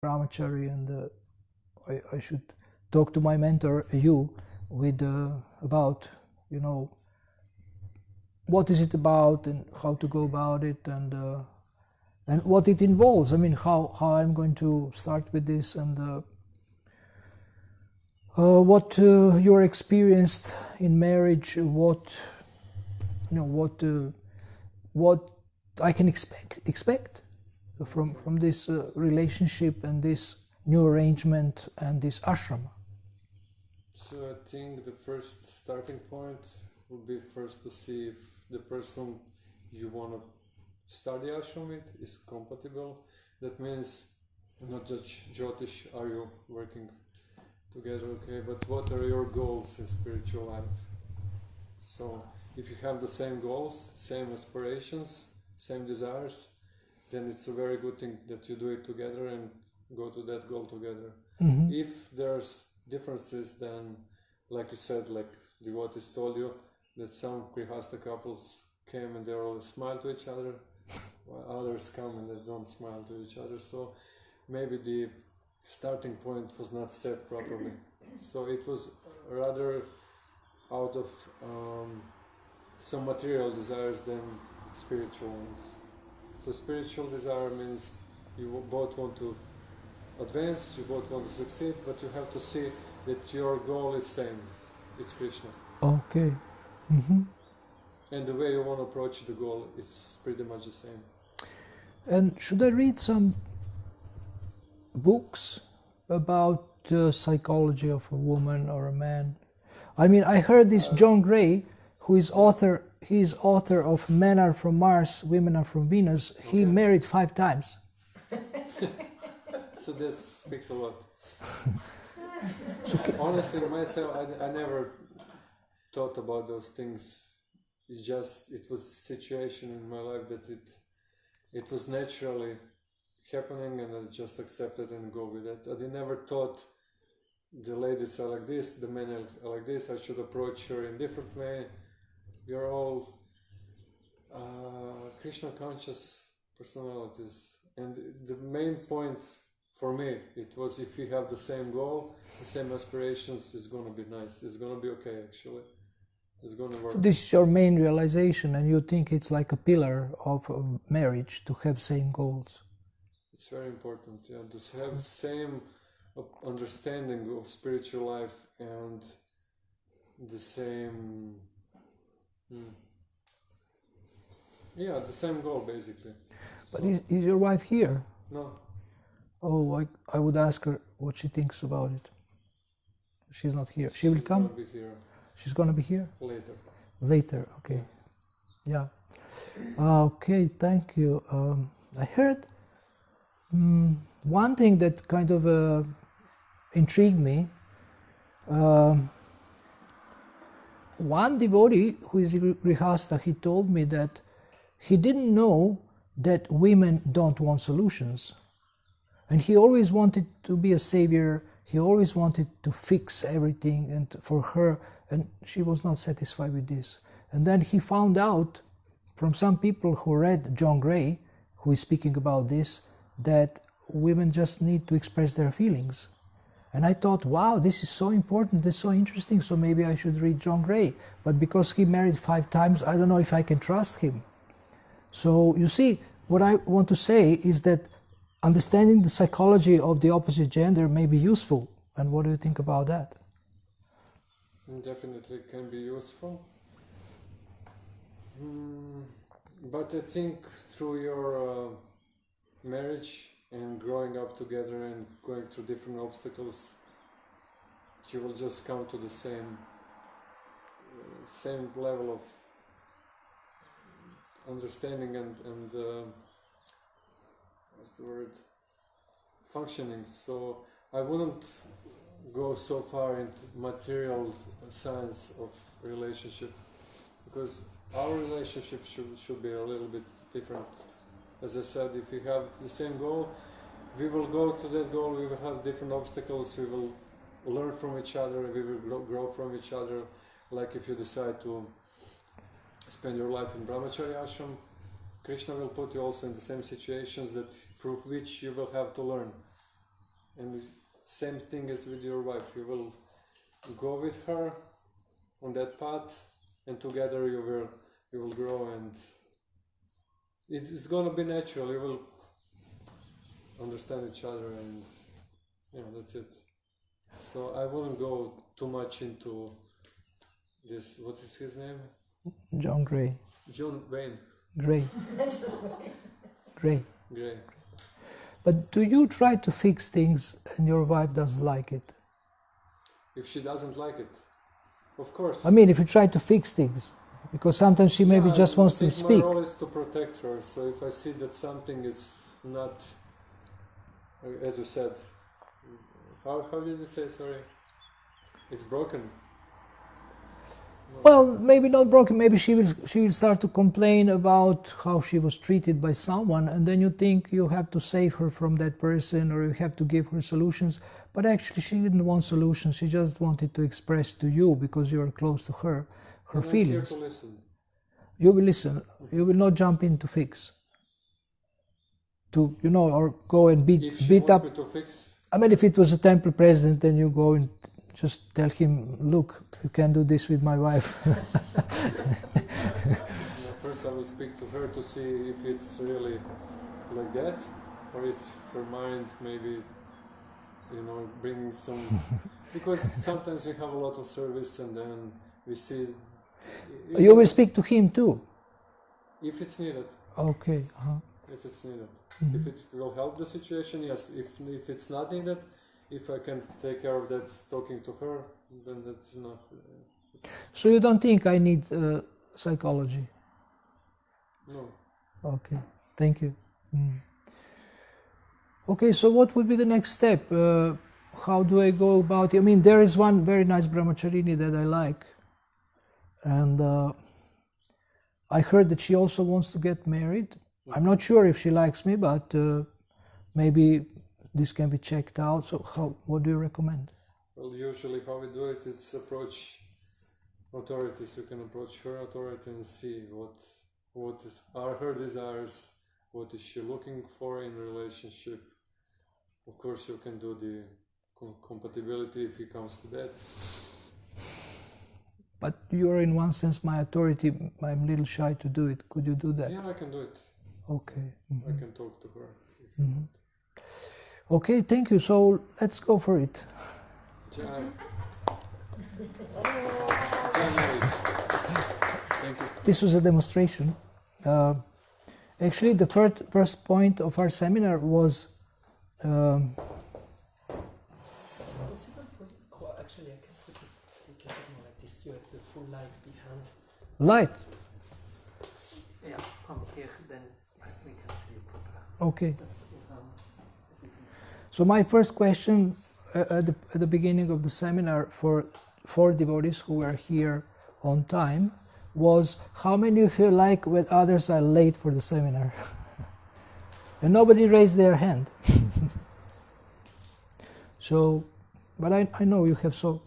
brahmachari, and I should talk to my mentor, you, with about, you know, what is it about and how to go about it, and what it involves. I mean, how I'm going to start with this, and what you're experienced in marriage, what, you know, what I can expect from this relationship and this new arrangement and this ashrama. So I think the first starting point would be first to see if the person you want to study ashram with is compatible. That means not just Jyotish, are you working together, okay, but what are your goals in spiritual life? So if you have the same goals, same aspirations, same desires, then it's a very good thing that you do it together and go to that goal together. Mm-hmm. If there's differences, then like you said, like devotees told you that some grihastha couples came and they all smile to each other, while others come and they don't smile to each other. So maybe the starting point was not set properly. So it was rather out of some material desires than spiritual ones. So spiritual desire means you both want to advance, you both want to succeed, but you have to see that your goal is same. It's Krishna. Okay. Mm-hmm. And the way you want to approach the goal is pretty much the same. And should I read some books about the psychology of a woman or a man? I mean, I heard this John Gray, who is author. He is author of Men Are From Mars, Women Are From Venus. He married 5 times. So that speaks a lot. Honestly, myself, I never thought about those things. It was a situation in my life that it was naturally happening, and I just accepted and go with it. I never thought the ladies are like this, the men are like this, I should approach her in a different way. We are all Krishna conscious personalities, and the main point for me, it was if we have the same goal, the same aspirations, it's gonna be nice, it's gonna be okay actually. It's gonna work. So this is your main realization, and you think it's like a pillar of marriage to have same goals. It's very important, yeah, to have same understanding of spiritual life and the same, the same goal basically. But is your wife here? No. Oh, I would ask her what she thinks about it. She's not here. She will come? She's gonna be here. She's gonna be here? Later. Later, okay. Yeah. Okay, thank you. I heard one thing that kind of intrigued me. One devotee who is Grihastha, he told me that he didn't know that women don't want solutions. And he always wanted to be a savior, he always wanted to fix everything and for her, and she was not satisfied with this. And then he found out from some people who read John Gray, who is speaking about this, that women just need to express their feelings. And I thought, wow, this is so important, this is so interesting, so maybe I should read John Gray. But because he married 5 times, I don't know if I can trust him. So you see, what I want to say is that understanding the psychology of the opposite gender may be useful. And what do you think about that? Definitely can be useful. But I think through your marriage and growing up together and going through different obstacles, you will just come to the same level of understanding and what's the word? Functioning. So I wouldn't go so far into material science of relationship, because our relationship should be a little bit different. As I said, if we have the same goal, we will go to that goal, we will have different obstacles, we will learn from each other, we will grow from each other. Like if you decide to spend your life in brahmachari ashram, Krishna will put you also in the same situations that through which you will have to learn. And same thing as with your wife. You will go with her on that path, and together you will grow, and it is gonna be natural. You will understand each other, and that's it. So I wouldn't go too much into this. What is his name? John Gray. John Wayne. Gray. Gray. Gray. But do you try to fix things and your wife doesn't like it? If she doesn't like it, of course. I mean, if you try to fix things, because sometimes she maybe just wants to speak. My role is to protect her. So if I see that something is not, as you said, how did you say? Sorry, it's broken. No. Well, maybe not broken. Maybe she will start to complain about how she was treated by someone, and then you think you have to save her from that person, or you have to give her solutions. But actually, she didn't want solutions. She just wanted to express to you, because you are close to her, her feelings. I'm here to listen. You will listen. You will not jump in to fix. To or go and beat if she up. Wants me to fix. I mean, if it was a temple president, then you go and just tell him, look, you can't do this with my wife. First I will speak to her to see if it's really like that, or it's her mind maybe, bringing some... Because sometimes we have a lot of service and then we see... You will speak to him too? If it's needed. Okay. If it's needed. Mm-hmm. If it will help the situation, yes. If it's not needed, if I can take care of that talking to her, then that's enough. So you don't think I need psychology? No. Okay, thank you. Okay, so what would be the next step? How do I go about it? I mean, there is one very nice brahmacharini that I like, and I heard that she also wants to get married. I'm not sure if she likes me, but maybe this can be checked out. So what do you recommend? Well, usually how we do it is approach authorities. You can approach her authority and see what are her desires, what is she looking for in a relationship. Of course, you can do the compatibility if it comes to that. But you are in one sense my authority. I'm a little shy to do it. Could you do that? Yeah, I can do it. Okay. I can talk to her. Okay, thank you. So let's go for it. Jai. Thank you. This was a demonstration. Actually, the first point of our seminar was. Actually, I can put it more like this. You have the full light behind. Light. Yeah, from here, then we can see you properly. Okay. So my first question at the beginning of the seminar for 4 devotees who were here on time was, how many of you like when others are late for the seminar? And nobody raised their hand. So, but I know you have so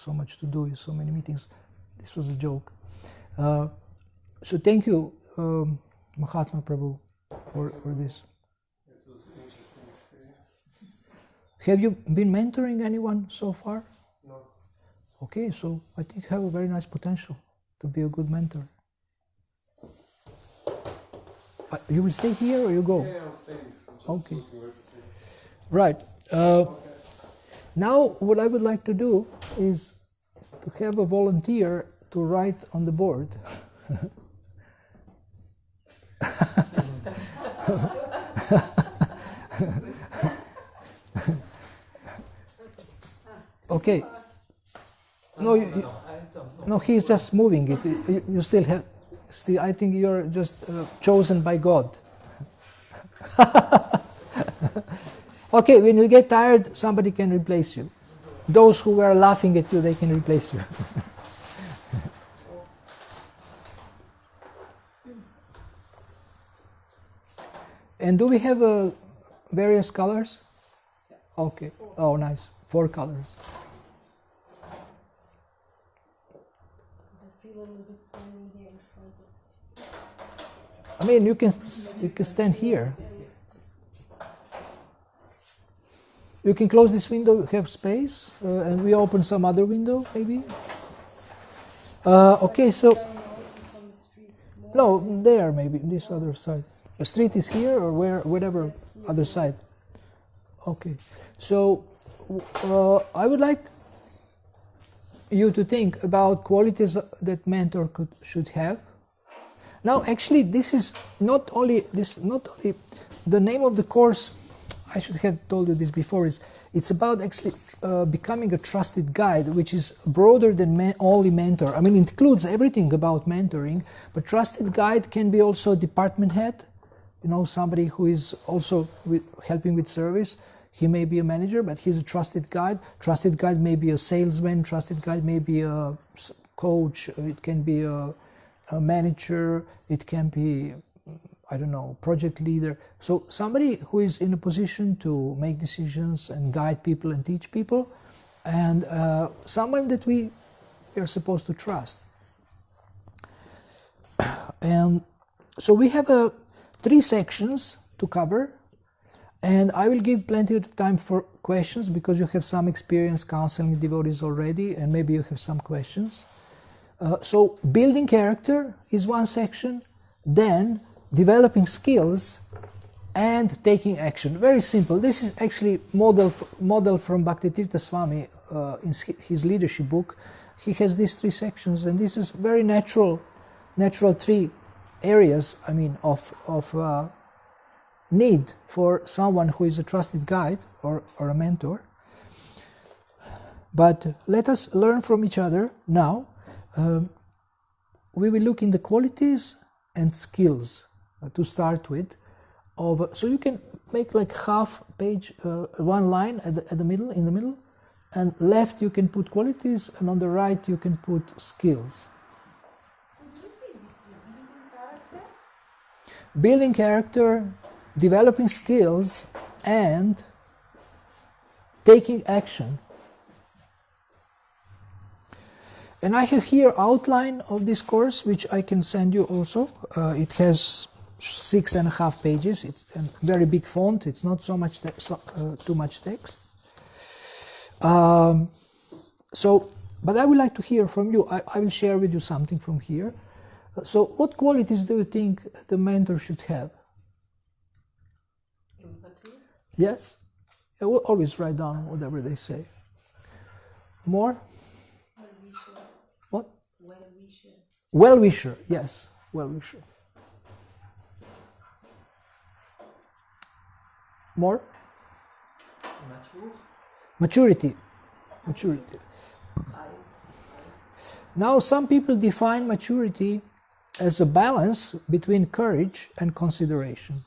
much to do, so many meetings. This was a joke. So thank you, Mahatma Prabhu, for this. It was an interesting experience. Have you been mentoring anyone so far? No. Okay, so I think you have a very nice potential to be a good mentor. You will stay here or you go? Yeah, I'm staying. I'm just Okay. looking where to stay. Right. Now what I would like to do is to have a volunteer to write on the board. Okay. No, he's just moving it. You still have. I think you're just chosen by God. Okay, when you get tired, somebody can replace you. Those who were laughing at you, they can replace you. And do we have various colors? Okay. Oh, nice. 4 colors. I feel a little bit standing here in front of I mean, you can stand here. You can close this window, have space, and we open some other window, maybe. Okay, so Coming also from the street. More no, there maybe this other side. The street is here, or whatever Yes, here. other side. Okay, so I would like you to think about qualities that mentor should have. Now, actually, this is not only the name of the course. I should have told you this before. It's about actually becoming a trusted guide, which is broader than only mentor. I mean, it includes everything about mentoring, but trusted guide can be also a department head. You know, somebody who is also helping with service. He may be a manager, but he's a trusted guide. Trusted guide may be a salesman. Trusted guide may be a coach. It can be a manager. It can be, I don't know, project leader. So somebody who is in a position to make decisions and guide people and teach people, and someone that we are supposed to trust. And so we have 3 sections to cover, and I will give plenty of time for questions because you have some experience counseling devotees already, and maybe you have some questions. So building character is one section, then developing skills and taking action. Very simple. This is actually model from Bhaktitirtha Swami in his leadership book. He has these 3 sections, and this is very natural 3 areas, I mean, of need for someone who is a trusted guide or a mentor. But let us learn from each other now. We will look in the qualities and skills to start with. So you can make like half page, 1 line at the middle, in the middle, and left you can put qualities, and on the right you can put skills. Building character, developing skills, and taking action. And I have here outline of this course, which I can send you also. It has 6.5 pages. It's a very big font. It's not so much too much text. But I would like to hear from you. I will share with you something from here. So what qualities do you think the mentor should have? Empathy. Yes? I will always write down whatever they say. More? Well-wisher. What? Well-wisher. Well-wisher, yes. Well-wisher. More? Mature. Maturity. Maturity. Now, some people define maturity as a balance between courage and consideration.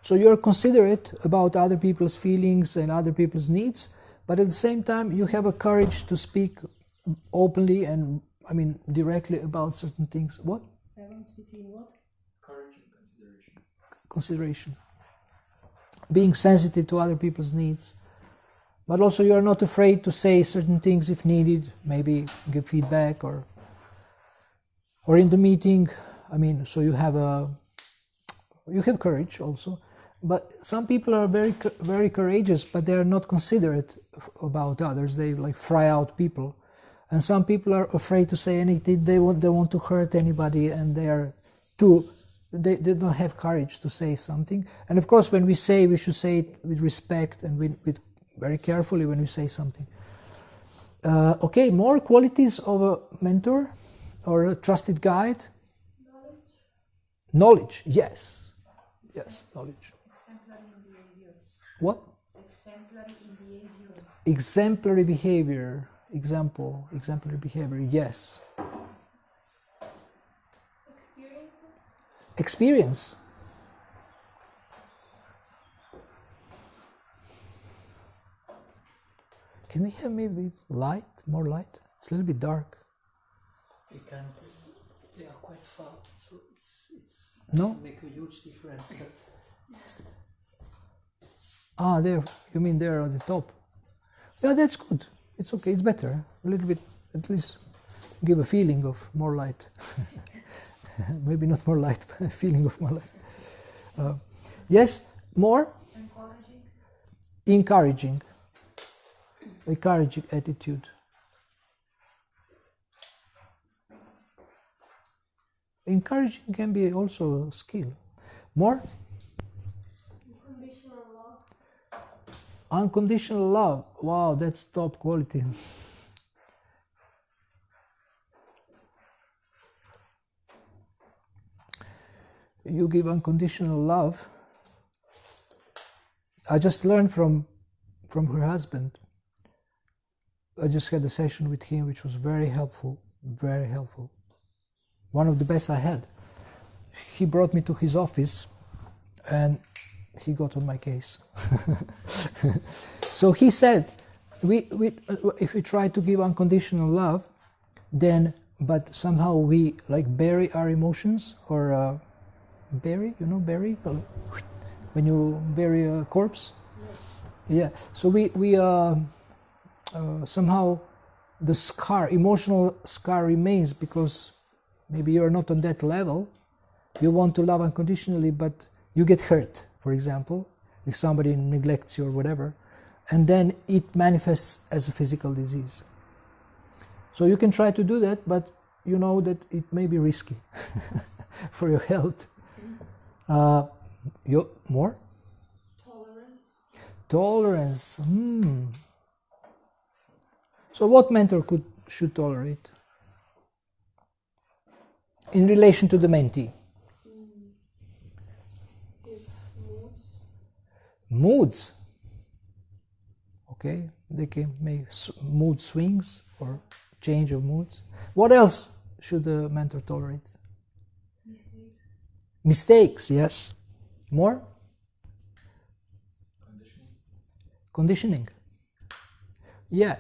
So you're considerate about other people's feelings and other people's needs, but at the same time you have a courage to speak openly and, I mean, directly about certain things. What? Balance between what? Courage and consideration. Consideration. Being sensitive to other people's needs. But also you are not afraid to say certain things if needed, maybe give feedback or in the meeting. I mean, so you have courage also. But some people are very courageous, but they are not considerate about others. They like fry out people. And some people are afraid to say anything. They want to hurt anybody, and they don't have courage to say something. And of course, when we say, we should say it with respect and with very carefully when we say something. Okay, more qualities of a mentor or a trusted guide. Knowledge, yes. Yes, knowledge. Exemplary behavior. What? Exemplary behavior. Exemplary behavior. Exemplary behavior, yes. Experience. Can we have maybe light, more light? It's a little bit dark. You can't. They are quite far, so it's No? make a huge difference. But Ah, there. You mean there at the top? Yeah, that's good. It's okay. It's better. A little bit, at least, give a feeling of more light. Maybe not more light, but a feeling of more light. Yes, more? Encouraging. Encouraging. Encouraging attitude. Encouraging can be also a skill. More? Unconditional love. Unconditional love. Wow, that's top quality. You give unconditional love. I just learned from her husband. I just had a session with him which was very helpful, very helpful. One of the best I had. He brought me to his office and he got on my case. So he said, if we try to give unconditional love, then, but somehow we like bury our emotions, or bury, you know, bury? When you bury a corpse? Yes. Yeah, so we somehow the scar, emotional scar remains because maybe you're not on that level. You want to love unconditionally, but you get hurt, for example, if somebody neglects you or whatever, and then it manifests as a physical disease. So you can try to do that, but you know that it may be risky for your health. More? Tolerance. Tolerance. So what mentor should tolerate in relation to the mentee? His moods. Moods. Okay, they can make mood swings or change of moods. What else should the mentor tolerate? Mistakes. Mistakes, yes. More? Conditioning. Yeah,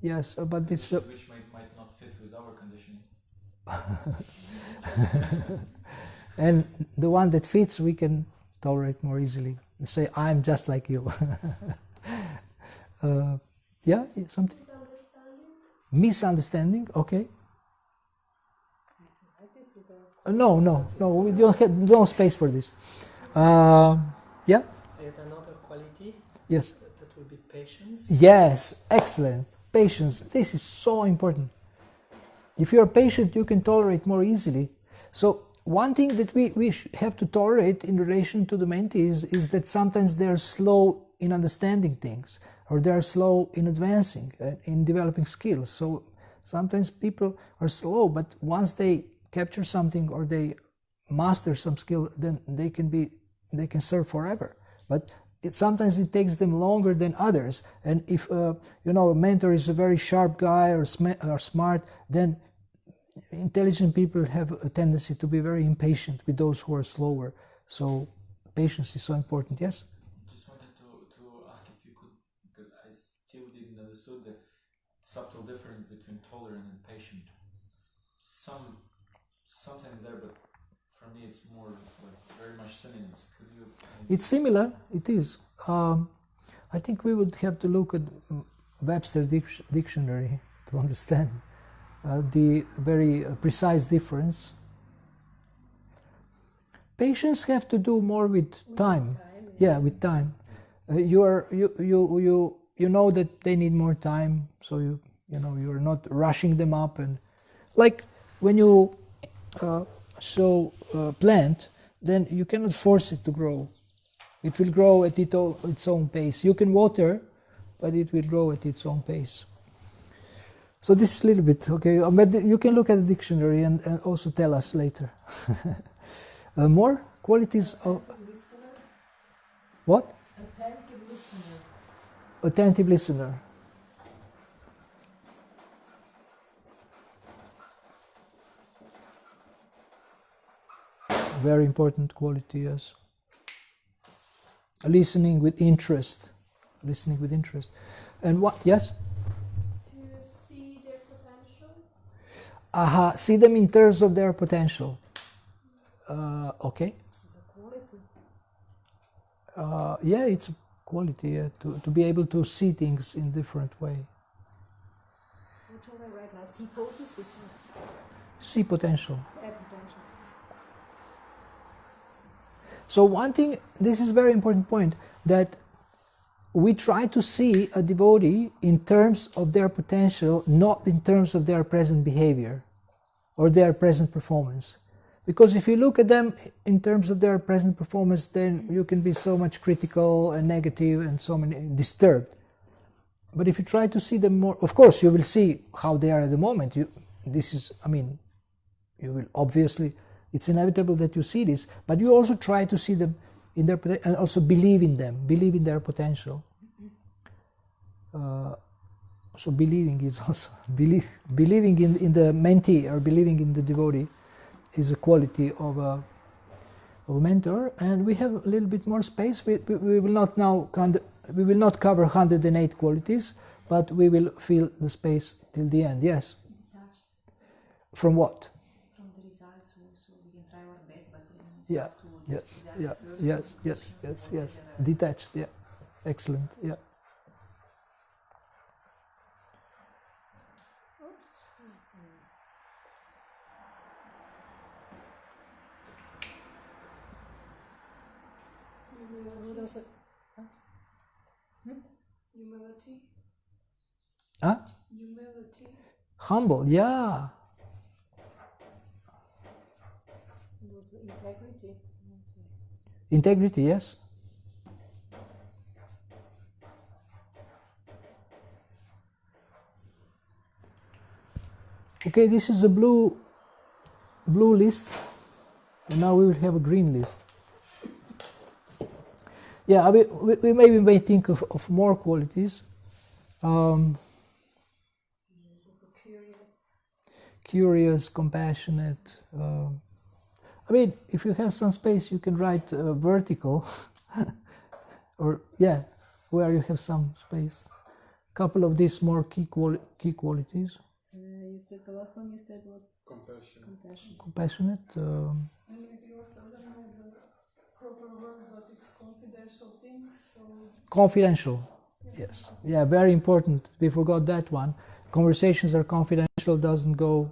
yes, but this... which might not fit with our conditioning. And the one that fits, we can tolerate more easily. Say, I'm just like you. Yeah, something? Misunderstanding, okay. No, we don't have no space for this. Yeah? Yet another quality, Yes. that will be patience. Yes, excellent. Patience, this is so important. If you're patient, you can tolerate more easily. So one thing that we have to tolerate in relation to the mentees is that sometimes they're slow in understanding things, or they're slow in advancing, in developing skills. So sometimes people are slow, but once they capture something or they master some skill, then they can serve forever. But sometimes it takes them longer than others. And if a mentor is a very sharp guy or smart, then intelligent people have a tendency to be very impatient with those who are slower. So patience is so important. Yes? Just wanted to ask if you could, because I still didn't understand the subtle difference between tolerant and patient. Sometimes there, but for me it's more like very much synonyms. Could you? It's similar. It is. I think we would have to look at Webster dictionary to understand the very precise difference. Patience have to do more with time. Yeah, with time. You know that they need more time, so you're not rushing them up, and like when you sow a plant, then you cannot force it to grow. It will grow at its own pace. You can water, but it will grow at its own pace. So this is a little bit, okay, but you can look at the dictionary and also tell us later. More qualities of... Listener. What? Attentive listener. Attentive listener. Very important quality, yes. Listening with interest. Listening with interest. And what, yes? To see their potential. See them in terms of their potential. Okay. This is a quality. Yeah, it's a quality, yeah, to be able to see things in different way. What shall I write now? See potencies. See potential. Potential. So one thing, this is a very important point, that we try to see a devotee in terms of their potential, not in terms of their present behavior or their present performance. Because if you look at them in terms of their present performance, then you can be so much critical and negative and so many disturbed. But if you try to see them more, of course you will see how they are at the moment. You will obviously, it's inevitable that you see this, but you also try to see them in their and also believe in them, believe in their potential. So believing is also believing in the mentee or believing in the devotee is a quality of a mentor. And we have a little bit more space. We will not now we will not cover 108 qualities, but we will fill the space till the end. Yes. Detached From what? from the results, so we can try our best, but then it's Yeah. up to Yes. the Yeah. person, Yes. the Yes. Krishna, Yes. or Yes. whatever. Detached. Yeah. Excellent. Yeah. Humility. Also, Humility. Huh? Humility. Humble. Yeah. and also integrity. Integrity. Yes. Okay, this is a blue list, and now we will have a green list. Yeah, we maybe may think of more qualities. He's also curious. Curious, compassionate. I mean, if you have some space, you can write vertical, or yeah, where you have some space. A couple of these more key qualities. You said the last one you said was Compassion. Compassionate. And maybe also, I don't know the proper word, but it's confidential things. So Confidential. Yes. Yeah, very important. We forgot that one. Conversations are confidential, doesn't go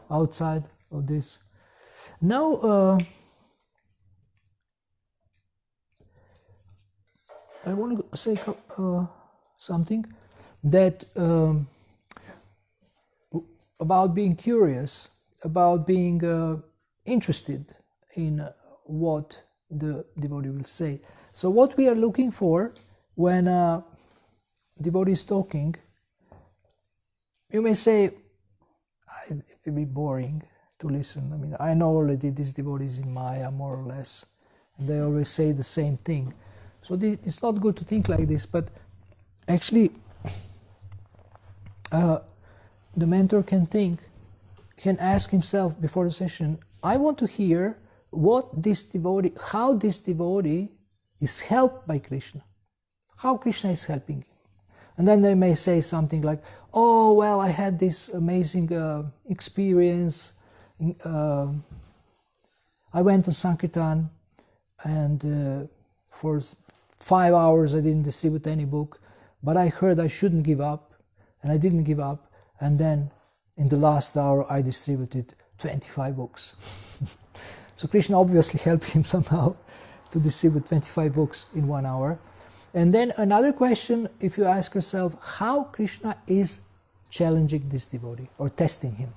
outside of this. Now, I want to say something that about being curious, about being interested in what the devotee will say. So what we are looking for when a devotee is talking, you may say, it will be boring to listen. I mean, I know already these devotees in Maya, more or less, and they always say the same thing. So it's not good to think like this, but actually the mentor can ask himself before the session, I want to hear how this devotee is helped by Krishna, how Krishna is helping him. And then they may say something like, oh, well, I had this amazing experience. I went to Sankirtan, and for 5 hours I didn't distribute any book, but I heard I shouldn't give up, and I didn't give up. And then in the last hour I distributed 25 books. So Krishna obviously helped him somehow to distribute 25 books in 1 hour. And then another question, if you ask yourself, how Krishna is challenging this devotee or testing him?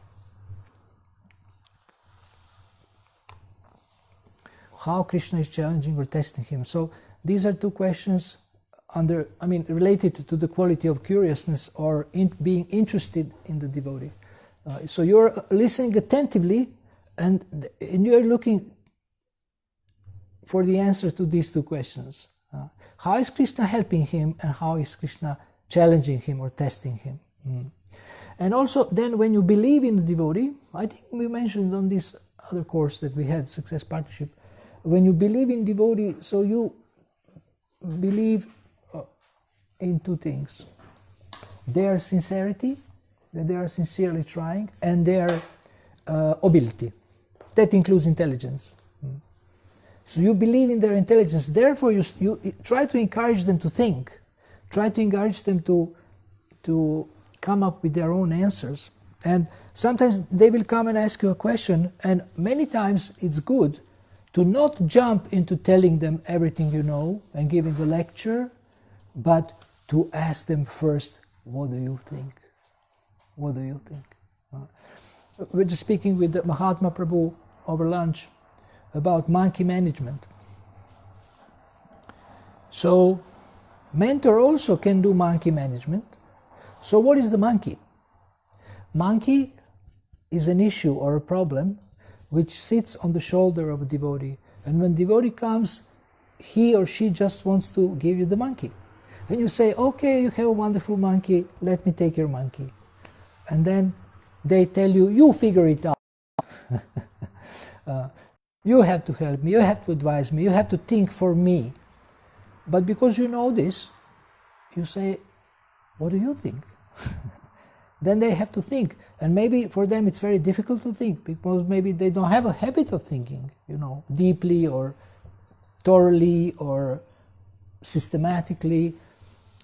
How Krishna is challenging or testing him? So these are two questions related to the quality of curiousness or being interested in the devotee. So you're listening attentively, and you're looking for the answer to these two questions. How is Krishna helping him, and how is Krishna challenging him or testing him? And also then when you believe in the devotee, I think we mentioned on this other course that we had, Success Partnership, when you believe in devotee, so you believe in two things: their sincerity, that they are sincerely trying, and their ability. That includes intelligence. So you believe in their intelligence, therefore you try to encourage them to think, try to encourage them to come up with their own answers. And sometimes they will come and ask you a question, and many times it's good to not jump into telling them everything you know and giving a lecture, but to ask them first, what do you think? What do you think? We're just speaking with Mahatma Prabhu over lunch about monkey management. So, mentor also can do monkey management. So what is the monkey? Monkey is an issue or a problem which sits on the shoulder of a devotee. And when devotee comes, he or she just wants to give you the monkey. And you say, okay, you have a wonderful monkey, let me take your monkey. And then they tell you, you figure it out. You have to help me, you have to advise me, you have to think for me. But because you know this, you say, what do you think? Then they have to think. And maybe for them it's very difficult to think, because maybe they don't have a habit of thinking, deeply or thoroughly or systematically.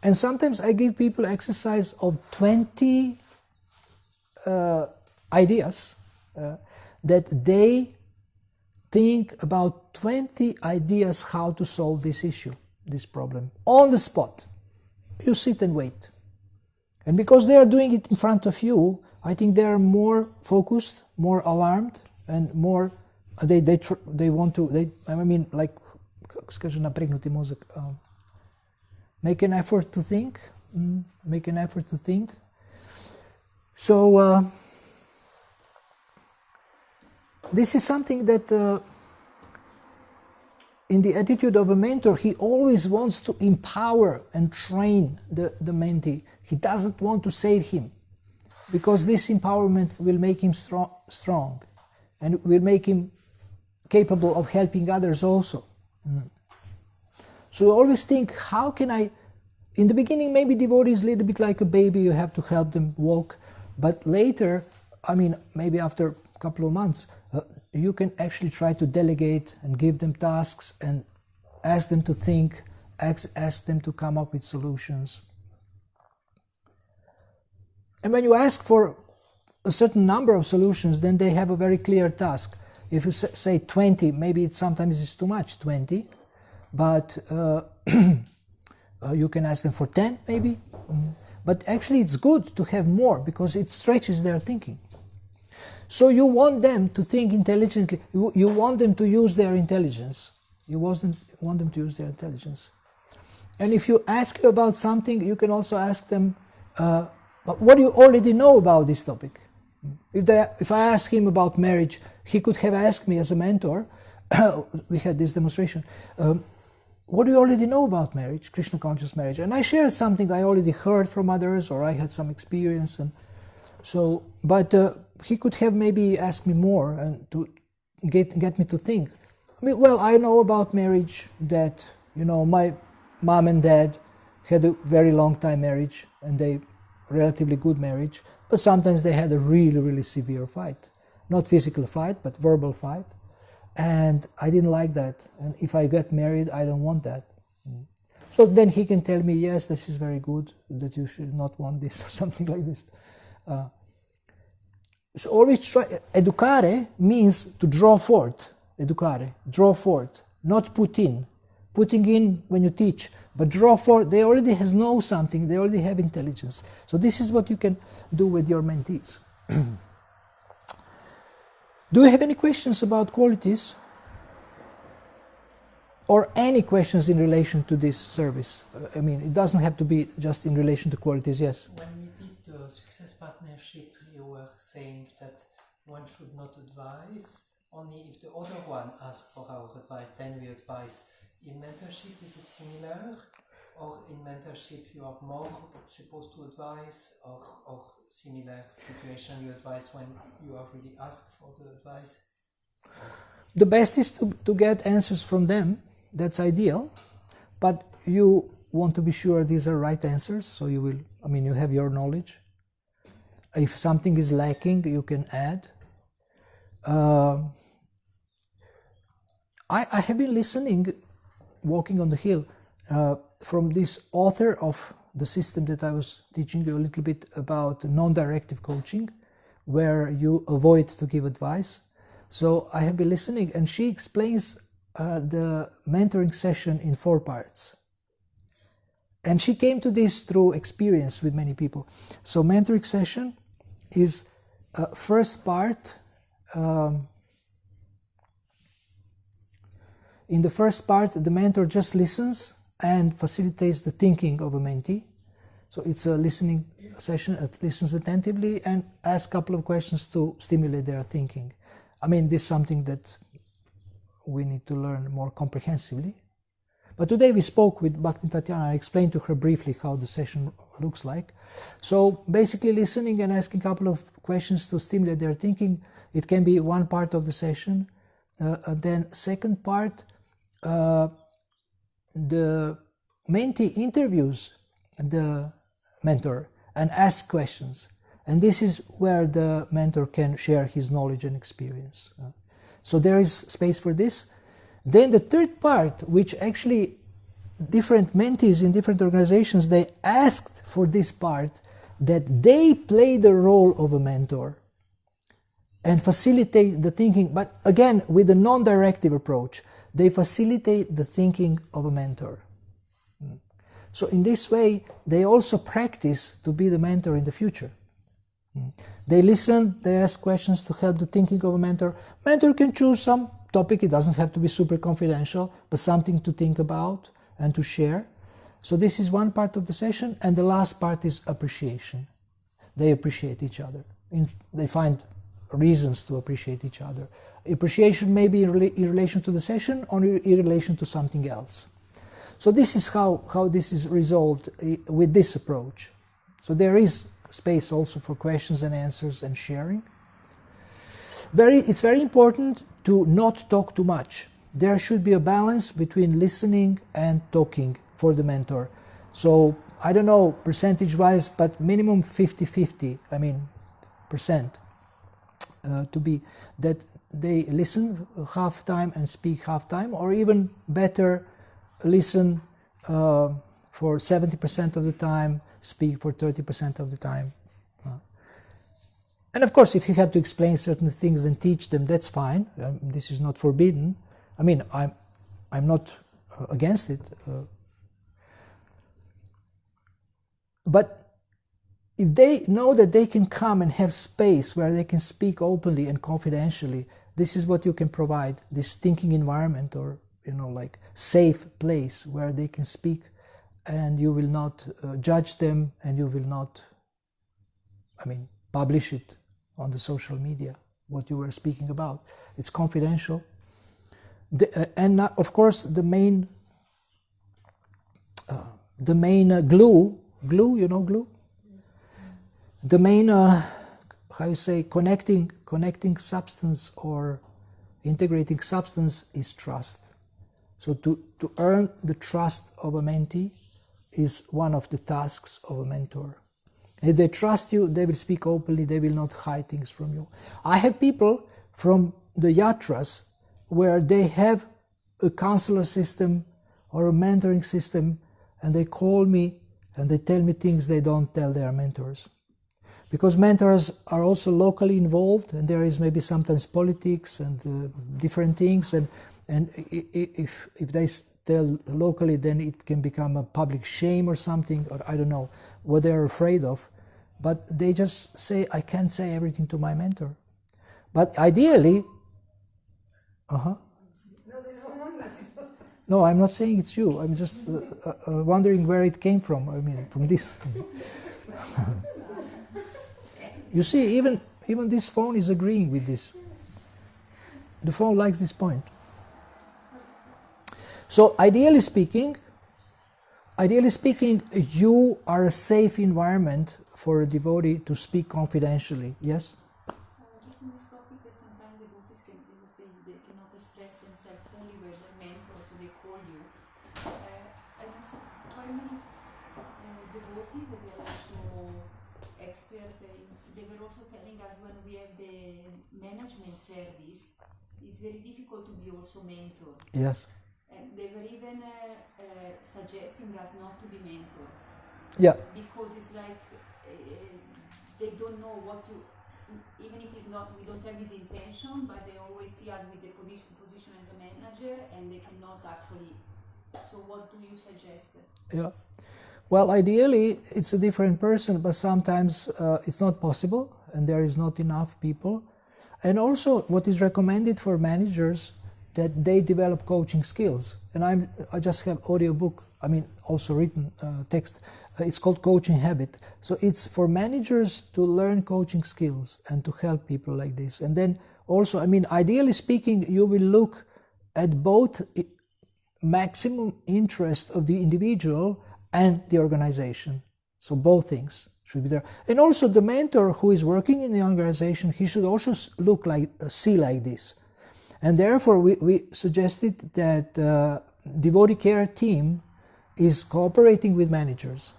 And sometimes I give people exercise of 20 ideas that they think about 20 ideas how to solve this issue, this problem, on the spot. You sit and wait. And because they are doing it in front of you, I think they are more focused, more alarmed, and more, they want to, like, скажи, напрегнути мозък, make an effort to think, make an effort to think. So, this is something that in the attitude of a mentor, he always wants to empower and train the mentee. He doesn't want to save him, because this empowerment will make him strong and will make him capable of helping others also. So you always think, how can I, in the beginning maybe devotee is a little bit like a baby, you have to help them walk, but later, maybe after a couple of months, you can actually try to delegate and give them tasks and ask them to think, ask them to come up with solutions. And when you ask for a certain number of solutions, then they have a very clear task. If you say 20, maybe sometimes it's too much, 20, but you can ask them for 10 maybe. But actually it's good to have more, because it stretches their thinking. So you want them to think intelligently, you want them to use their intelligence. You want them to use their intelligence. And if you ask you about something, you can also ask them, but what do you already know about this topic? If I ask him about marriage, he could have asked me as a mentor, we had this demonstration, what do you already know about marriage, Krishna conscious marriage? And I shared something I already heard from others, or I had some experience, and so, but he could have maybe asked me more and to get me to think. Well, I know about marriage that, my mom and dad had a very long time marriage, and they relatively good marriage, but sometimes they had a really, really severe fight. Not physical fight, but verbal fight. And I didn't like that. And if I get married, I don't want that. So then he can tell me, yes, this is very good, that you should not want this, or something like this. So always try, educare means to draw forth, educare, draw forth, not put in. Putting in when you teach, but draw forth, they already know something, they already have intelligence. So this is what you can do with your mentees. Do you have any questions about qualities? Or any questions in relation to this service? It doesn't have to be just in relation to qualities, yes? When we did the success partnership, you were saying that one should not advise, only if the other one asks for our advice, then we advise. In mentorship, is it similar? Or in mentorship you are more supposed to advise, or similar situation you advise when you are really asked for the advice? The best is to get answers from them. That's ideal, but you want to be sure these are right answers, so you will, you have your knowledge. If something is lacking, you can add. I have been listening, walking on the hill, from this author of the system that I was teaching you a little bit about non-directive coaching, where you avoid to give advice. So I have been listening, and she explains the mentoring session in 4 parts. And she came to this through experience with many people. So mentoring session is first part. In the first part, the mentor just listens and facilitates the thinking of a mentee. So it's a listening session, it listens attentively and asks a couple of questions to stimulate their thinking. I mean, this is something that we need to learn more comprehensively. But today we spoke with Bhakti Tatiana. I explained to her briefly how the session looks like. So basically listening and asking a couple of questions to stimulate their thinking. It can be one part of the session. Then second part, the mentee interviews the mentor and asks questions. And this is where the mentor can share his knowledge and experience. So there is space for this. Then the third part, which actually different mentees in different organizations, they asked for this part, that they play the role of a mentor and facilitate the thinking, but again with a non-directive approach. They facilitate the thinking of a mentor. So in this way, they also practice to be the mentor in the future. They listen, they ask questions to help the thinking of a mentor. Mentor can choose some topic, it doesn't have to be super confidential, but something to think about and to share. So this is one part of the session, and the last part is appreciation. They appreciate each other. They find reasons to appreciate each other. Appreciation may be in relation to the session or in relation to something else. So this is how this is resolved with this approach. So there is space also for questions and answers and sharing. It's very important to not talk too much. There should be a balance between listening and talking for the mentor. So I don't know percentage-wise, but minimum 50-50, I mean percent, to be that they listen half time and speak half time, or even better, listen for 70% of the time, speak for 30% of the time. And of course, if you have to explain certain things and teach them, that's fine. This is not forbidden. I mean, I'm not against it. But if they know that they can come and have space where they can speak openly and confidentially, this is what you can provide, this thinking environment, or like safe place where they can speak, and you will not judge them, and you will not, publish it on the social media, what you were speaking about. It's confidential. Of course, the main glue, glue? The main, connecting substance or integrating substance is trust. So to earn the trust of a mentee is one of the tasks of a mentor. If they trust you, they will speak openly, they will not hide things from you. I have people from the yatras where they have a counselor system or a mentoring system, and they call me and they tell me things they don't tell their mentors. Because mentors are also locally involved, and there is maybe sometimes politics and different things, and if they tell locally, then it can become a public shame or something, or I don't know what they're afraid of. But they just say, I can't say everything to my mentor. But ideally, No, I'm not saying it's you. I'm just wondering where it came from. From this. You see, even this phone is agreeing with this. The phone likes this point. So ideally speaking, you are a safe environment for a devotee to speak confidentially. Yes? Just on this topic, that sometimes devotees can say they cannot express themselves fully with their mentor, so they call you. I know some very many devotees that they are also expert. They were also telling us when we have the management service, it's very difficult to be also mentor. Yes. And they were even suggesting us not to be mentor. Yeah. Because it's like they don't know what to even if it's not, we don't have this intention, but they always see us with the position as a manager, and they cannot actually. So what do you suggest? Yeah. Well, ideally, it's a different person, but sometimes it's not possible, and there is not enough people. And also, what is recommended for managers that they develop coaching skills. And I just have audiobook, I mean, also written text. It's called Coaching Habit. So it's for managers to learn coaching skills and to help people like this. And then also, I mean, ideally speaking, you will look at both maximum interest of the individual and the organization. So both things should be there. And also the mentor who is working in the organization, he should also look like, see like this. And therefore we suggested that devotee care team is cooperating with managers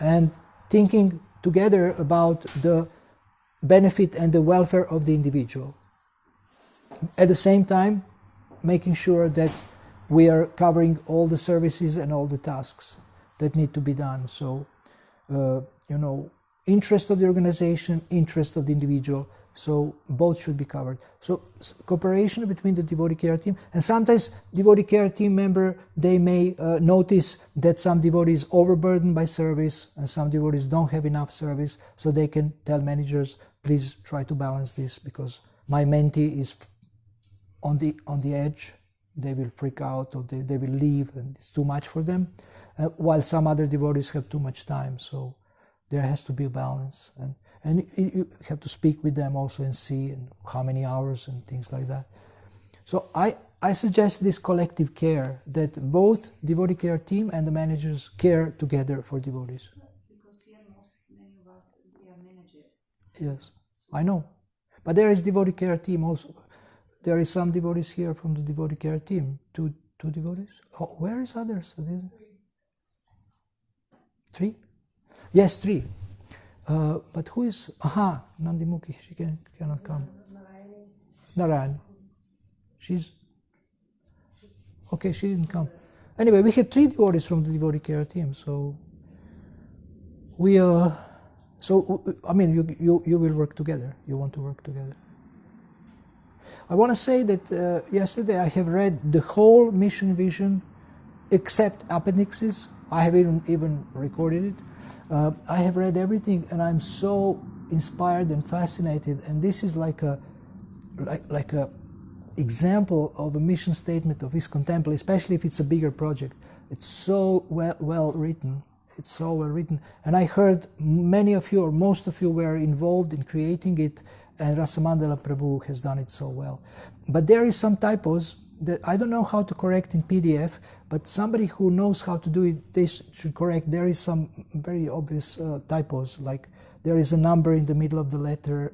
and thinking together about the benefit and the welfare of the individual. At the same time, making sure that we are covering all the services and all the tasks that need to be done. So, you know, interest of the organization, interest of the individual, so both should be covered. So cooperation between the devotee care team, and sometimes devotee care team member, they may notice that some devotees overburdened by service and some devotees don't have enough service, so they can tell managers, please try to balance this because my mentee is on the edge. They will freak out or they will leave and it's too much for them, while some other devotees have too much time. So there has to be a balance, and you have to speak with them also and see and how many hours and things like that. So I suggest this collective care, that both devotee care team and the managers care together for devotees. Because here many of us, we are managers. Yes, I know. But there is devotee care team also. There is some devotees here from the devotee care team. Two devotees? Oh, where is others? 3? Yes, 3. But who is? Aha, Nandimukhi, she cannot come. Narayan. She's... Okay, she didn't come. Anyway, we have 3 devotees from the devotee care team, so we I mean, you will work together. You want to work together. I want to say that yesterday I have read the whole mission vision except appendixes. I have even recorded it. I have read everything and I'm so inspired and fascinated, and this is like a example of a mission statement of ISKCON Temple, especially if it's a bigger project. It's so well written. It's so well written, and I heard many of you or most of you were involved in creating it, and Rasamandala Prabhu has done it so well. But there is some typos that I don't know how to correct in PDF, but somebody who knows how to do it, they should correct. There is some very obvious typos, like there is a number in the middle of the letter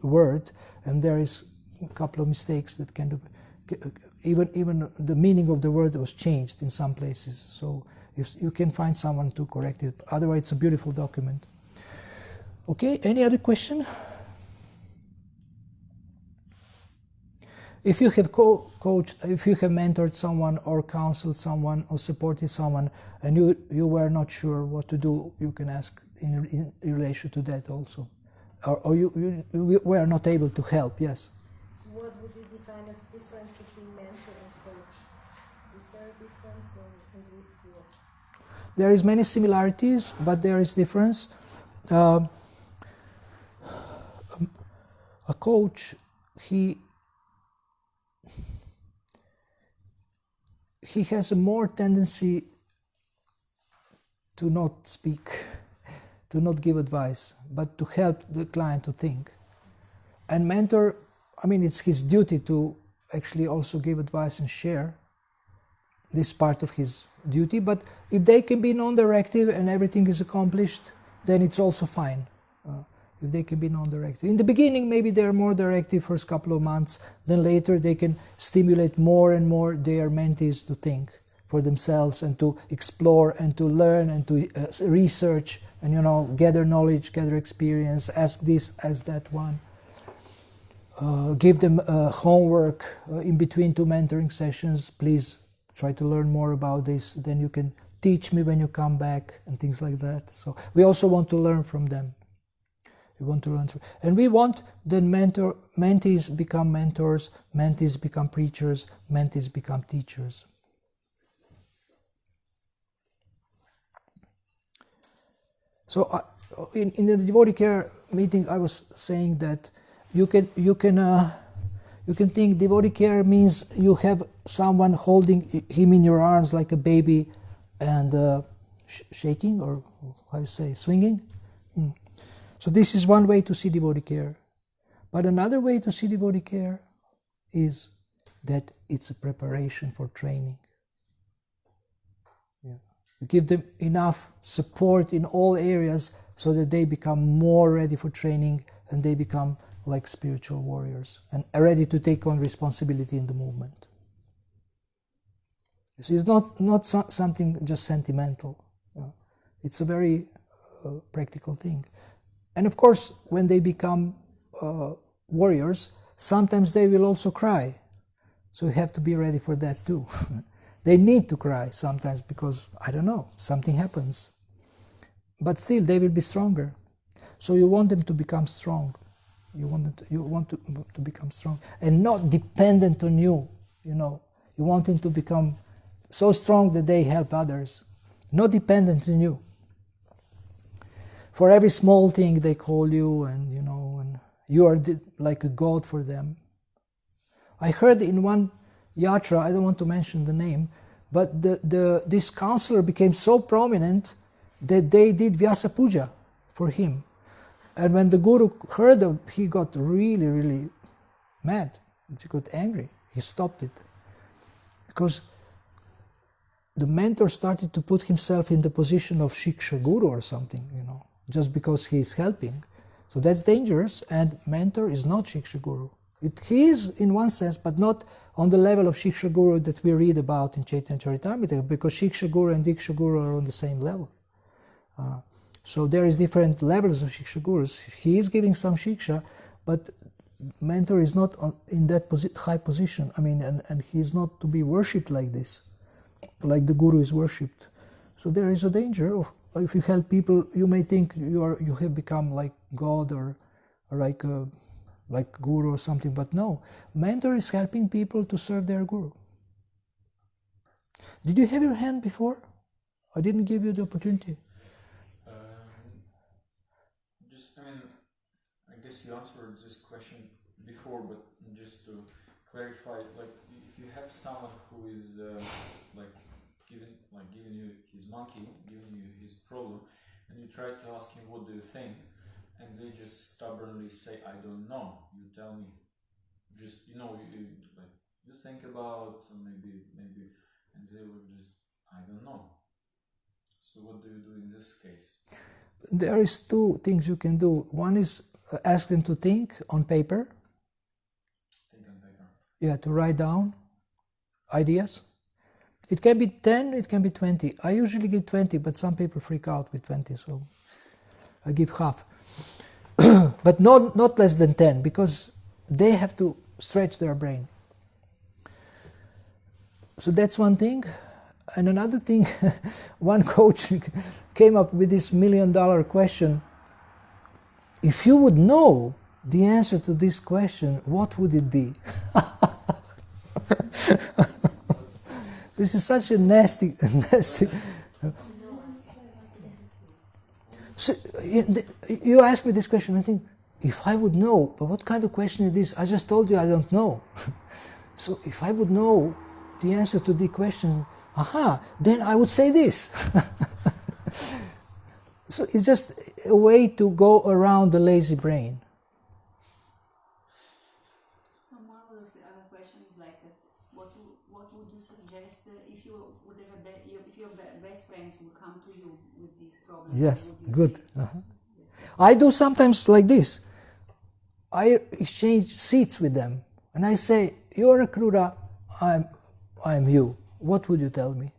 word, and there is a couple of mistakes that can do. Even the meaning of the word was changed in some places. So if you can find someone to correct it. Otherwise, it's a beautiful document. Okay, any other question? If you have coached, if you have mentored someone or counseled someone or supported someone and you were not sure what to do, you can ask in relation to that also. Or you were not able to help, yes? What would you define as difference between mentor and coach? Is there a difference or with you? There is many similarities, but there is difference. A coach, he has a more tendency to not speak, to not give advice, but to help the client to think. And mentor, I mean, it's his duty to actually also give advice and share. This is part of his duty, but if they can be non-directive and everything is accomplished, then it's also fine. If they can be non-directive. In the beginning, maybe they're more directive first couple of months, then later they can stimulate more and more their mentees to think for themselves and to explore and to learn and to research and, you know, gather knowledge, gather experience, ask this, ask that one. Give them homework in between 2 mentoring sessions. Please try to learn more about this, then you can teach me when you come back and things like that. So we also want to learn from them. We want to learn through, and we want the mentees become mentors, mentees become preachers, mentees become teachers. So in the devotee care meeting, I was saying that you can think devotee care means you have someone holding him in your arms like a baby and shaking, or how you say, swinging. So this is one way to see devotee care. But another way to see devotee care is that it's a preparation for training. Yeah. You give them enough support in all areas so that they become more ready for training and they become like spiritual warriors and are ready to take on responsibility in the movement. So it's not something just sentimental. It's a very practical thing. And of course, when they become warriors, sometimes they will also cry. So you have to be ready for that too. They need to cry sometimes because, I don't know, something happens. But still, they will be stronger. So you want them to become strong. You want to become strong and not dependent on you. You know, you want them to become so strong that they help others, not dependent on you. For every small thing they call you, and you know, and you are like a god for them. I heard in one yatra, I don't want to mention the name, but this counselor became so prominent that they did Vyasa Puja for him. And when the guru heard of, he got really, really mad. He got angry. He stopped it. Because the mentor started to put himself in the position of Shiksha Guru or something, you know, just because he is helping. So that's dangerous, and mentor is not Shiksha Guru. He is in one sense, but not on the level of Shiksha Guru that we read about in Chaitanya Charitamrita, because Shiksha Guru and Diksha Guru are on the same level. So there is different levels of Shiksha Gurus. He is giving some Shiksha, but mentor is not in that high position. I mean, and he is not to be worshipped like this, like the Guru is worshipped. So there is a danger of, if you help people, you may think you have become like God or like Guru or something, but no. Mentor is helping people to serve their Guru. Did you have your hand before? I didn't give you the opportunity. I guess you answered this question before, but just to clarify, like if you have someone who is giving you his monkey, giving you his problem, and you try to ask him what do you think, and they just stubbornly say I don't know. You tell me, just you think about maybe, and they will just I don't know. So what do you do in this case? There is two things you can do. One is ask them to think on paper. Think on paper. Yeah, to write down ideas. It can be 10, it can be 20. I usually give 20, but some people freak out with 20, so I give half. But not less than 10, because they have to stretch their brain. So that's one thing. And another thing, one coach came up with this $1 million question. If you would know the answer to this question, what would it be? This is such a nasty. So you ask me this question, I think, if I would know, but what kind of question is this? I just told you I don't know. So if I would know the answer to the question, then I would say this. So it's just a way to go around the lazy brain. So marvelous. Other question is like, what would you suggest if you would have if your best friends would come to you with this problem? Yes, good. I do sometimes like this. I exchange seats with them, and I say, "You're a Krura, I'm you. What would you tell me?"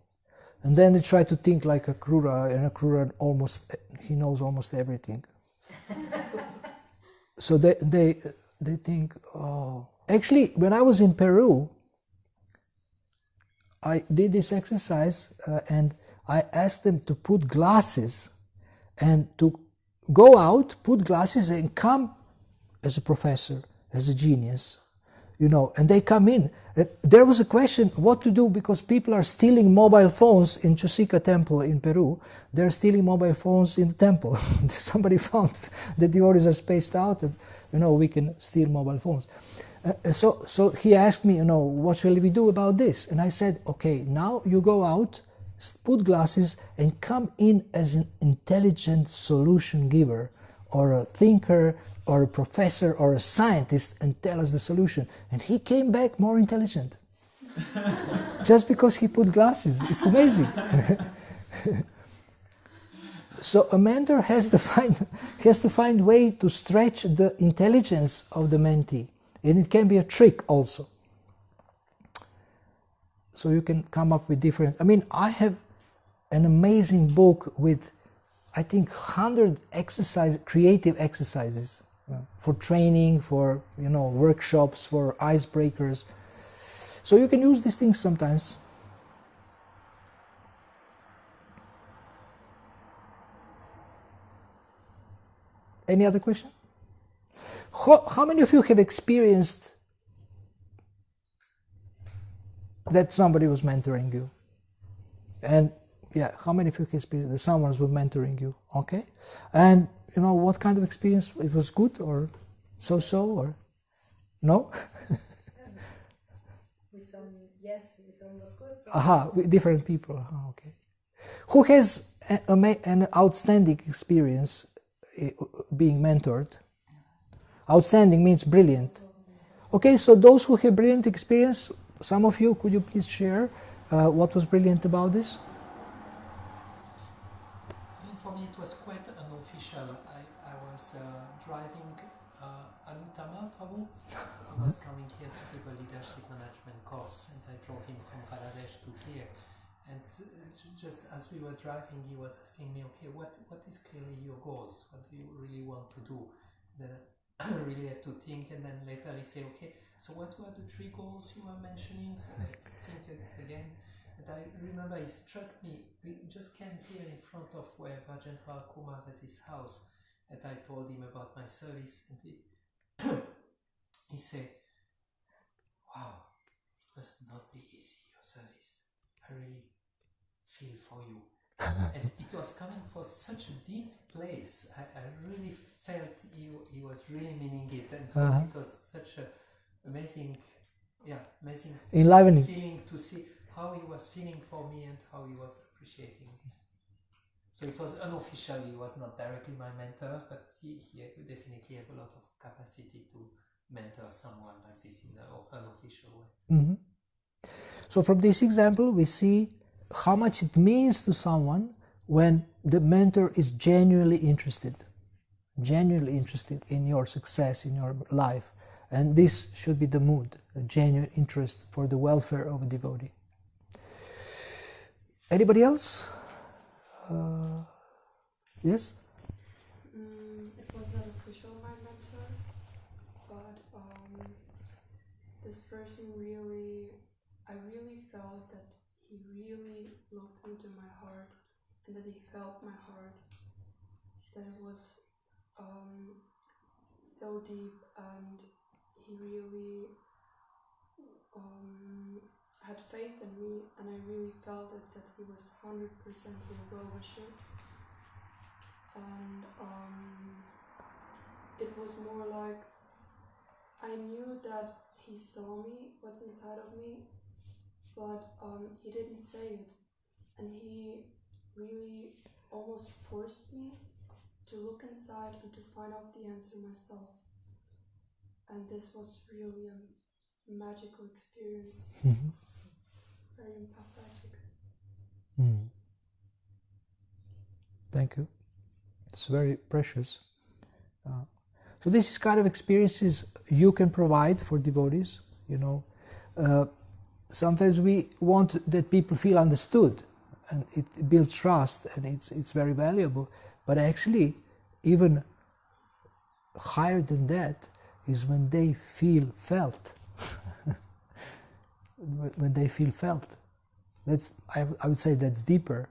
And then they try to think like a Krura, and a Krura he knows almost everything. So they think, oh. Actually, when I was in Peru, I did this exercise and I asked them to put glasses and to go out, put glasses, and come as a professor, as a genius, you know, and they come in. There was a question what to do because people are stealing mobile phones in Chosica temple in Peru. They're stealing mobile phones in the temple. Somebody found that devotees are spaced out and, you know, we can steal mobile phones. So he asked me, you know, what shall we do about this? And I said, okay, now you go out, put glasses and come in as an intelligent solution giver or a thinker or a professor or a scientist and tell us the solution. And he came back more intelligent. Just because he put glasses. It's amazing. So a mentor has to find way to stretch the intelligence of the mentee. And it can be a trick also. So you can come up with different... I mean, I have an amazing book with, I think, 100 creative exercises for training, for, you know, workshops, for icebreakers. So you can use these things sometimes. Any other question? How many of you have experienced that somebody was mentoring you? And yeah, how many of you have experienced that someone was mentoring you? Okay. And you know, what kind of experience? It was good or so-so or no? With some, yes, with some was good. Aha, with different people. Aha, okay. Who has an outstanding experience being mentored? Outstanding means brilliant. Okay, so those who have brilliant experience, some of you, could you please share what was brilliant about this? I mean, for me it was quite unofficial. I was driving DHAMA Prabhu. He was coming here to give a leadership management course, and I drove him from Bangladesh to here. And just as we were driving, he was asking me, okay, what is clearly your goals? What do you really want to do? Then I really had to think, and then later he said, okay, so what were the 3 goals you were mentioning? So I had to think again. And I remember it struck me, we just came here in front of where Rajendra Kumar has his house, and I told him about my service, and he said, wow, it must not be easy, your service. I really feel for you. And it was coming from such a deep place. I really felt he was really meaning it, and for me it was such an amazing enlivening feeling to see how he was feeling for me and how he was appreciating me. So it was unofficial, he was not directly my mentor, but he definitely have a lot of capacity to mentor someone like this in an unofficial way. Mm-hmm. So from this example, we see how much it means to someone when the mentor is genuinely interested in your success, in your life. And this should be the mood, a genuine interest for the welfare of a devotee. Anybody else? Yes? It was not official, my mentor, but this person I really felt that he really looked into my heart and that he felt my heart, that it was so deep, and he really had faith in me, and I really felt it, that he was 100% a well-wisher. And it was more like I knew that he saw me, what's inside of me, but he didn't say it, and he really almost forced me to look inside and to find out the answer myself. And this was really a magical experience. Mm-hmm. Very empathetic. Mm. Thank you. It's very precious. So this is kind of experiences you can provide for devotees, you know. Sometimes we want that people feel understood, and it builds trust, and it's very valuable. But actually, even higher than that is when they feel felt. When they feel felt. I would say that's deeper.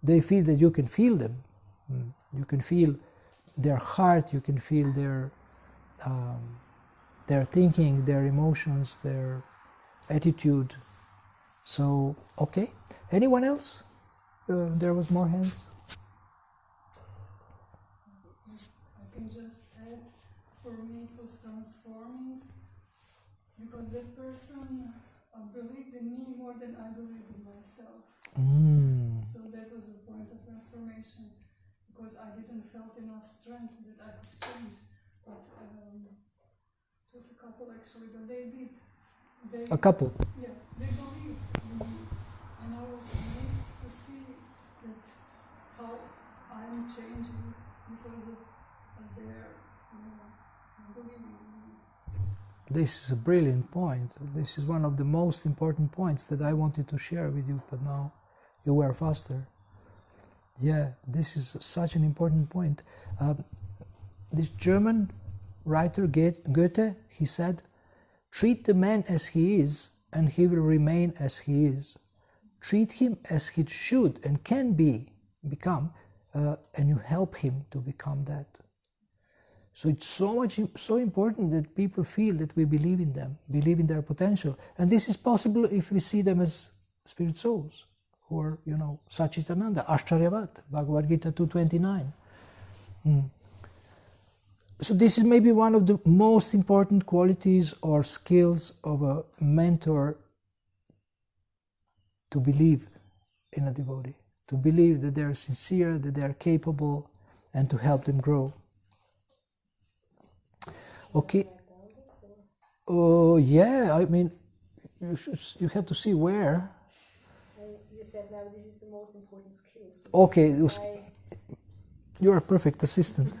They feel that you can feel them, You can feel their heart, you can feel their thinking, their emotions, their attitude. So, okay. Anyone else? There was more hands. I can just add, for me it was transforming because that person believed in me more than I believed in myself. So that was the point of transformation, because I didn't felt enough strength that I could change. But it was a couple actually, but they did. A couple? Yeah, they believed in me. And I was amazed to see that how I'm changing because of their believing in me. This is a brilliant point. This is one of the most important points that I wanted to share with you, but now you were faster. Yeah, this is such an important point. This German writer Goethe, he said, treat the man as he is and he will remain as he is. Treat him as he should and can become, and you help him to become that. So it's so important that people feel that we believe in them, believe in their potential. And this is possible if we see them as spirit souls, who are, Sachitananda, Ashcharyavat, Bhagavad Gita 229. So this is maybe one of the most important qualities or skills of a mentor, to believe in a devotee, to believe that they are sincere, that they are capable, and to help them grow. Okay. Oh, yeah, I mean, you have to see where. You said now this is the most important skill. So okay, you're a perfect assistant.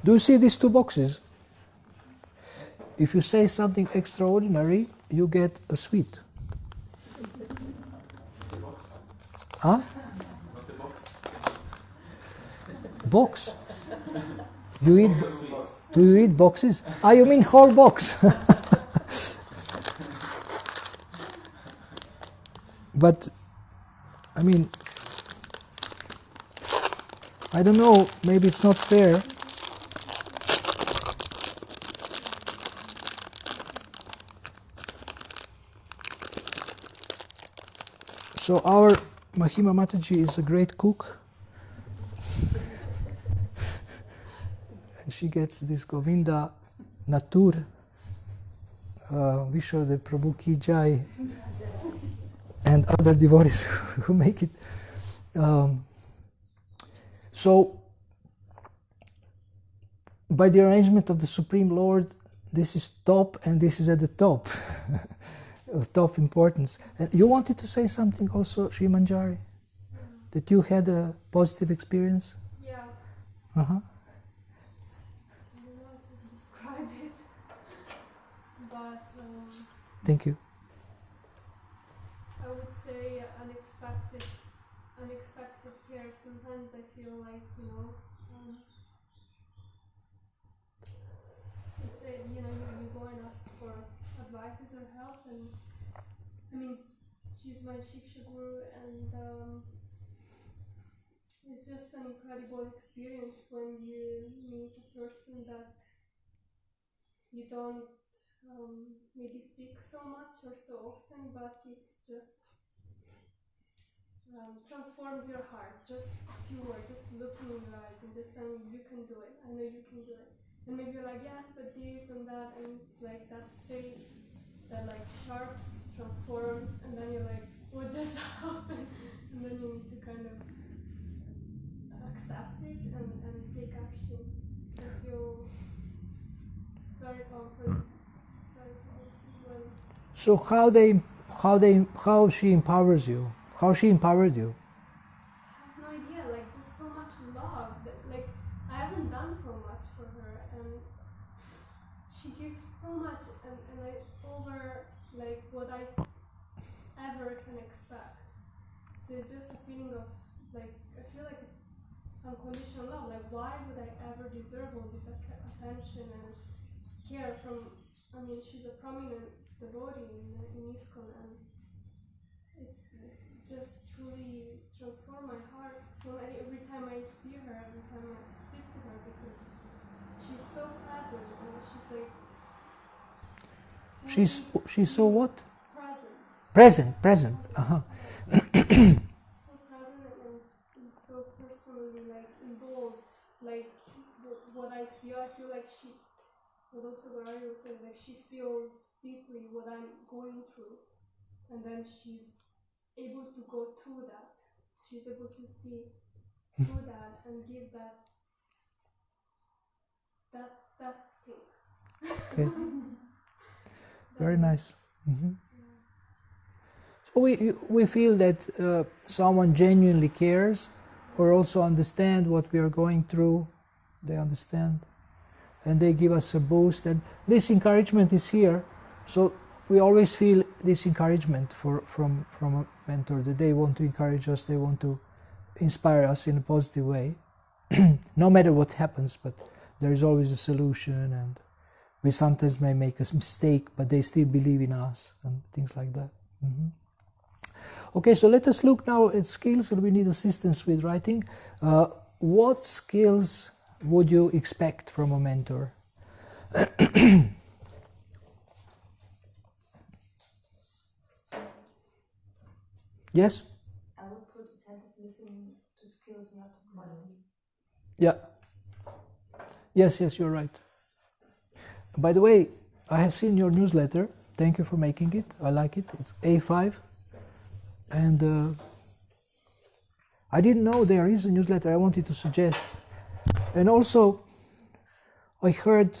Do you see these two boxes? If you say something extraordinary, you get a sweet. Huh? Box? Do you eat boxes? You mean whole box? But, I mean, I don't know, maybe it's not fair. So our Mahima Mataji is a great cook. And she gets this Govinda Natur, Vishwadev Prabhu Ki Jai, and other devotees who make it. So, by the arrangement of the Supreme Lord, this is top and this is at the top, of top importance. And you wanted to say something also, Sri Manjari? That you had a positive experience? Yeah. Uh-huh. I don't know how to describe it, but Thank you. I would say unexpected care. Sometimes I feel like, it's you go and ask for advices or help, and I mean, she's my Shiksha Guru, and it's just an incredible experience when you meet a person that you don't maybe speak so much or so often, but it's just transforms your heart. Just a few words, just looking in your eyes and just saying, you can do it, I know you can do it. And maybe you're like, yes, but this and that, and it's like that faith that like sharps, transforms, and then you're like, what just happened? And then you need to kind of accept it and take action. So I feel it's very comforting. It's very comforting. So how she empowers you? How she empowered you? I have no idea, like just so much love. Like I haven't done so much for her, and she gives so much, and I over like what I ever can expect. So it's just a feeling of like, I feel like it's unconditional love. Like why would I ever deserve all this attention and care from? I mean, she's a prominent devotee in ISKCON, and it's just truly transformed my heart. So every time I see her, every time I speak to her, because she's so present and she's like She's so what? present. Present. Uh-huh. So present and so personally like involved. Like what I feel like she, what also Gary was saying, like she feels deeply what I'm going through, and then she's able to go through that. She's able to see through that and give that thing. Okay. Very nice. Mm-hmm. So we feel that someone genuinely cares, or also understand what we are going through. They understand, and they give us a boost. And this encouragement is here. So we always feel this encouragement from a mentor, that they want to encourage us, they want to inspire us in a positive way, no matter what happens. But there is always a solution, and we sometimes may make a mistake, but they still believe in us and things like that. Mm-hmm. Okay, so let us look now at skills, and we need assistance with writing. What skills would you expect from a mentor? Yes? I would put attentive listening to skills, not to quality. Yeah. Yes, you're right. By the way, I have seen your newsletter. Thank you for making it. I like it. It's A5. And I didn't know there is a newsletter. I wanted to suggest. And also, I heard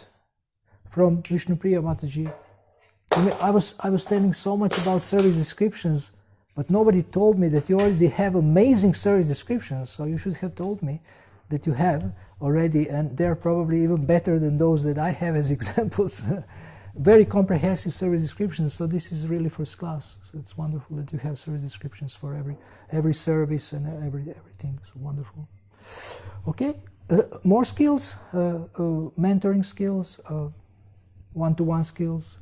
from Vishnupriya Mataji. I was telling so much about service descriptions, but nobody told me that you already have amazing service descriptions. So you should have told me that you have already, and they're probably even better than those that I have as examples. Very comprehensive service descriptions. So this is really first class. So it's wonderful that you have service descriptions for every service and everything. So wonderful. Okay, more skills, mentoring skills, one-to-one skills.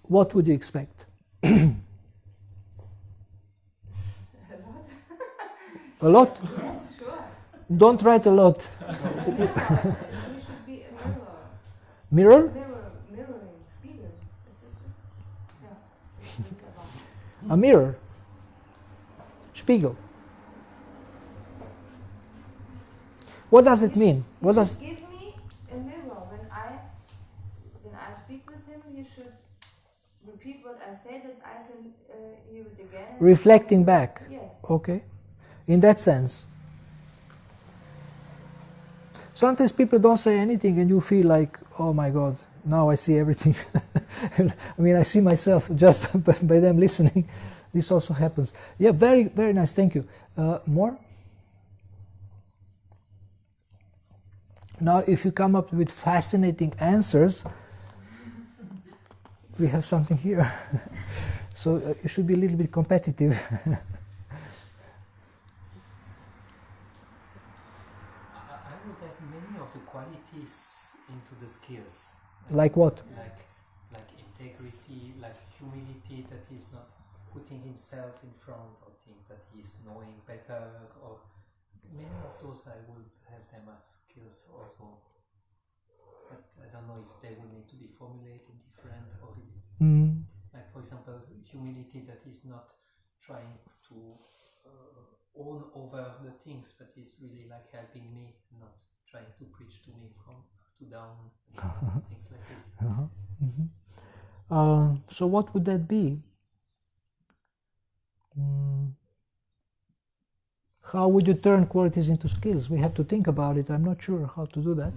What would you expect? A lot? Yes, sure. Don't write a lot. You should be a mirror. Mirror? Mirroring. Spiegel. Yeah. A mirror. Spiegel. What does it mean? What does? Give me a mirror when I speak with him. You should repeat what I say, that I can hear it again. Reflecting back. Yes. Okay. In that sense. Sometimes people don't say anything and you feel like, oh my God, now I see everything. I mean, I see myself just by them listening. This also happens. Yeah, very, very nice. Thank you. More? Now, if you come up with fascinating answers, we have something here. So you should be a little bit competitive. I would have many of the qualities into the skills. Like what? Like integrity, like humility, that he's not putting himself in front, or think that he's knowing better, or many of those I would have them as skills also. But I don't know if they will need to be formulated different, or like for example humility, that is not trying to own over the things, but is really like helping me, not trying to preach to me from up to down, things like this. So what would that be? How would you turn qualities into skills? We have to think about it. I'm not sure how to do that.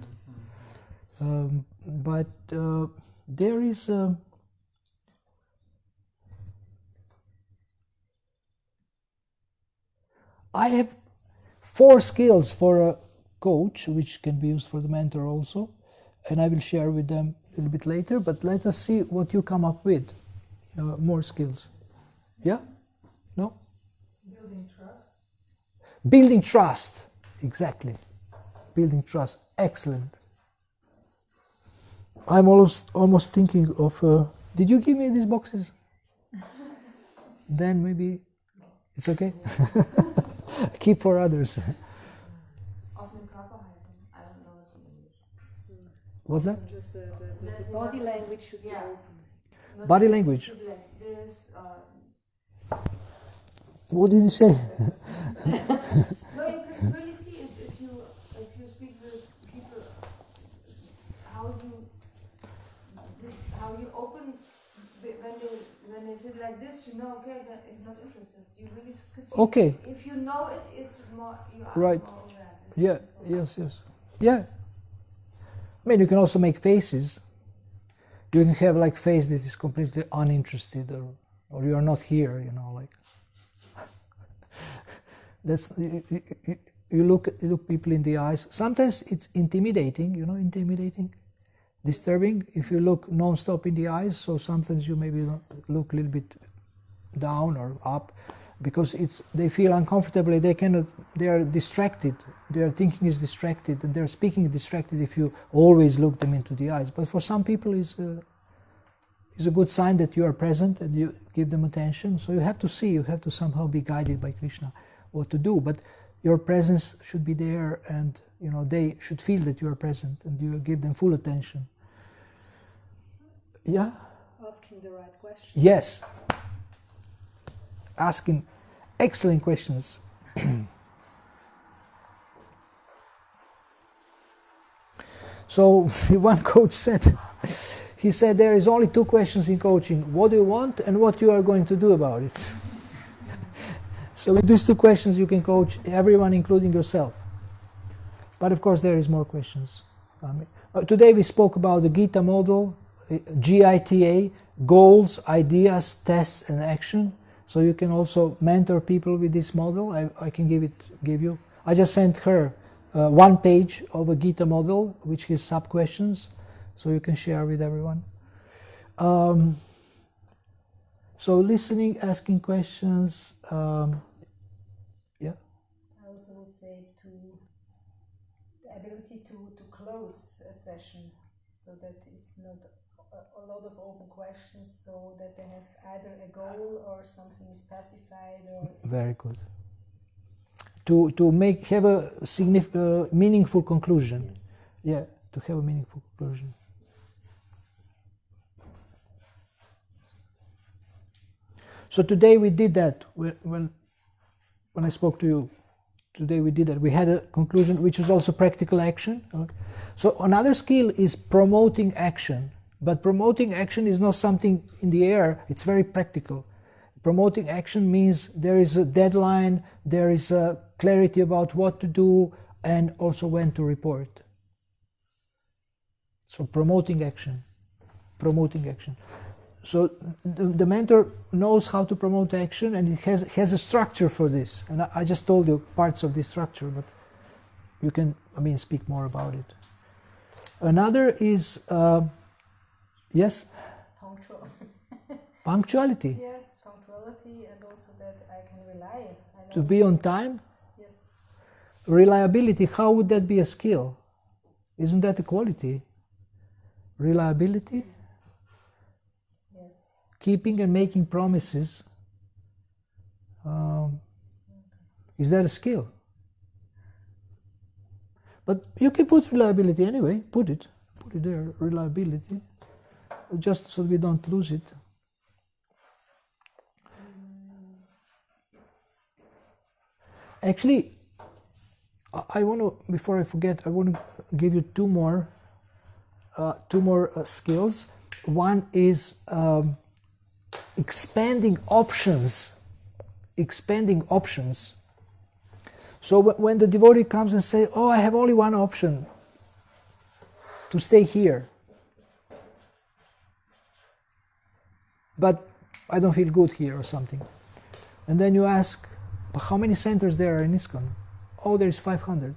But there is I have 4 skills for a coach, which can be used for the mentor also, and I will share with them a little bit later, but let us see what you come up with. More skills. Yeah? No? Building trust. Building trust. Exactly. Building trust. Excellent. I'm almost thinking of... did you give me these boxes? then maybe it's okay. Keep for others. Offene Körperhaltung. I don't know what's in English. So What's that? just the body language should be Yeah. open. Not Body like language. should be like this. What did you say? No, you can really see if you speak with people how you open when they sit like this, you know, okay, that is not interested. You really could see. Okay. If you know it, it's more. You ask Right. more over that. Yeah. Yes. Yeah. I mean, you can also make faces. You can have like face that is completely uninterested, or you are not here. You know, like that's you look people in the eyes. Sometimes it's intimidating. You know, intimidating, disturbing. If you look non-stop in the eyes, so sometimes you maybe look a little bit down or up, because they feel uncomfortable. They are distracted. Their thinking is distracted, and their speaking is distracted if you always look them into the eyes. But for some people, it's a good sign that you are present and you give them attention. So you have to see. You have to somehow be guided by Krishna what to do. But your presence should be there, and they should feel that you are present, and you give them full attention. Yeah. Asking the right questions. Yes. Asking excellent questions. So one coach said, he said there is only two questions in coaching: what do you want and what you are going to do about it. So with these two questions you can coach everyone, including yourself. But of course there is more questions. Today we spoke about the Gita model, GITA, goals, ideas, tests and action. So you can also mentor people with this model. I can give you. I just sent her one page of a Gita model, which is sub-questions, so you can share with everyone. So listening, asking questions, yeah. I also would say the ability to close a session, so that it's not a lot of open questions, so that they have either a goal or something is pacified or. Very good. To have a meaningful conclusion. Yes. Yeah, to have a meaningful conclusion. So today we did that. When I spoke to you, today we did that. We had a conclusion which was also practical action. So another skill is promoting action. But promoting action is not something in the air, it's very practical. Promoting action means there is a deadline, there is a clarity about what to do, and also when to report. So promoting action. So the mentor knows how to promote action, and it has a structure for this. And I just told you parts of this structure, but you can, speak more about it. Another is, yes? Punctuality. Yes, punctuality, and also that I can rely. To be on time? Yes. Reliability, how would that be a skill? Isn't that a quality? Reliability? Yes. Keeping and making promises. Is that a skill? But you can put reliability anyway. Put it there, reliability, just so we don't lose it. Actually, I want to, before I forget, I want to give you two more skills. One is expanding options. So when the devotee comes and says, "Oh, I have only one option, to stay here, but I don't feel good here," or something, and then you ask, "But how many centers there are in ISKCON?" "Oh, there is 500.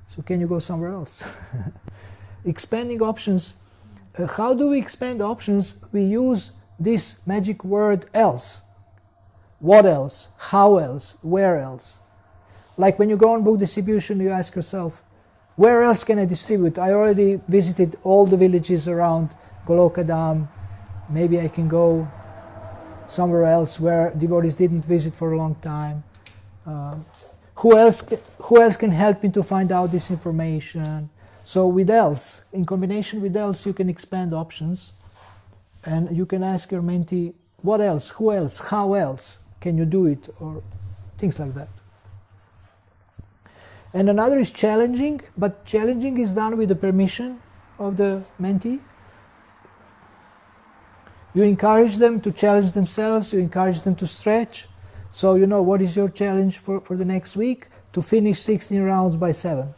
So can you go somewhere else?" Expanding options. How do we expand options? We use this magic word else. What else? How else? Where else? Like when you go on book distribution, you ask yourself, where else can I distribute? I already visited all the villages around Goloka Dham. Maybe I can go somewhere else where devotees didn't visit for a long time. Who else can help me to find out this information? So with else, in combination with else, you can expand options, and you can ask your mentee, what else, who else, how else can you do it, or things like that. And another is challenging, but challenging is done with the permission of the mentee. You encourage them to challenge themselves, you encourage them to stretch. So you know, what is your challenge for the next week? To finish 16 rounds by 7,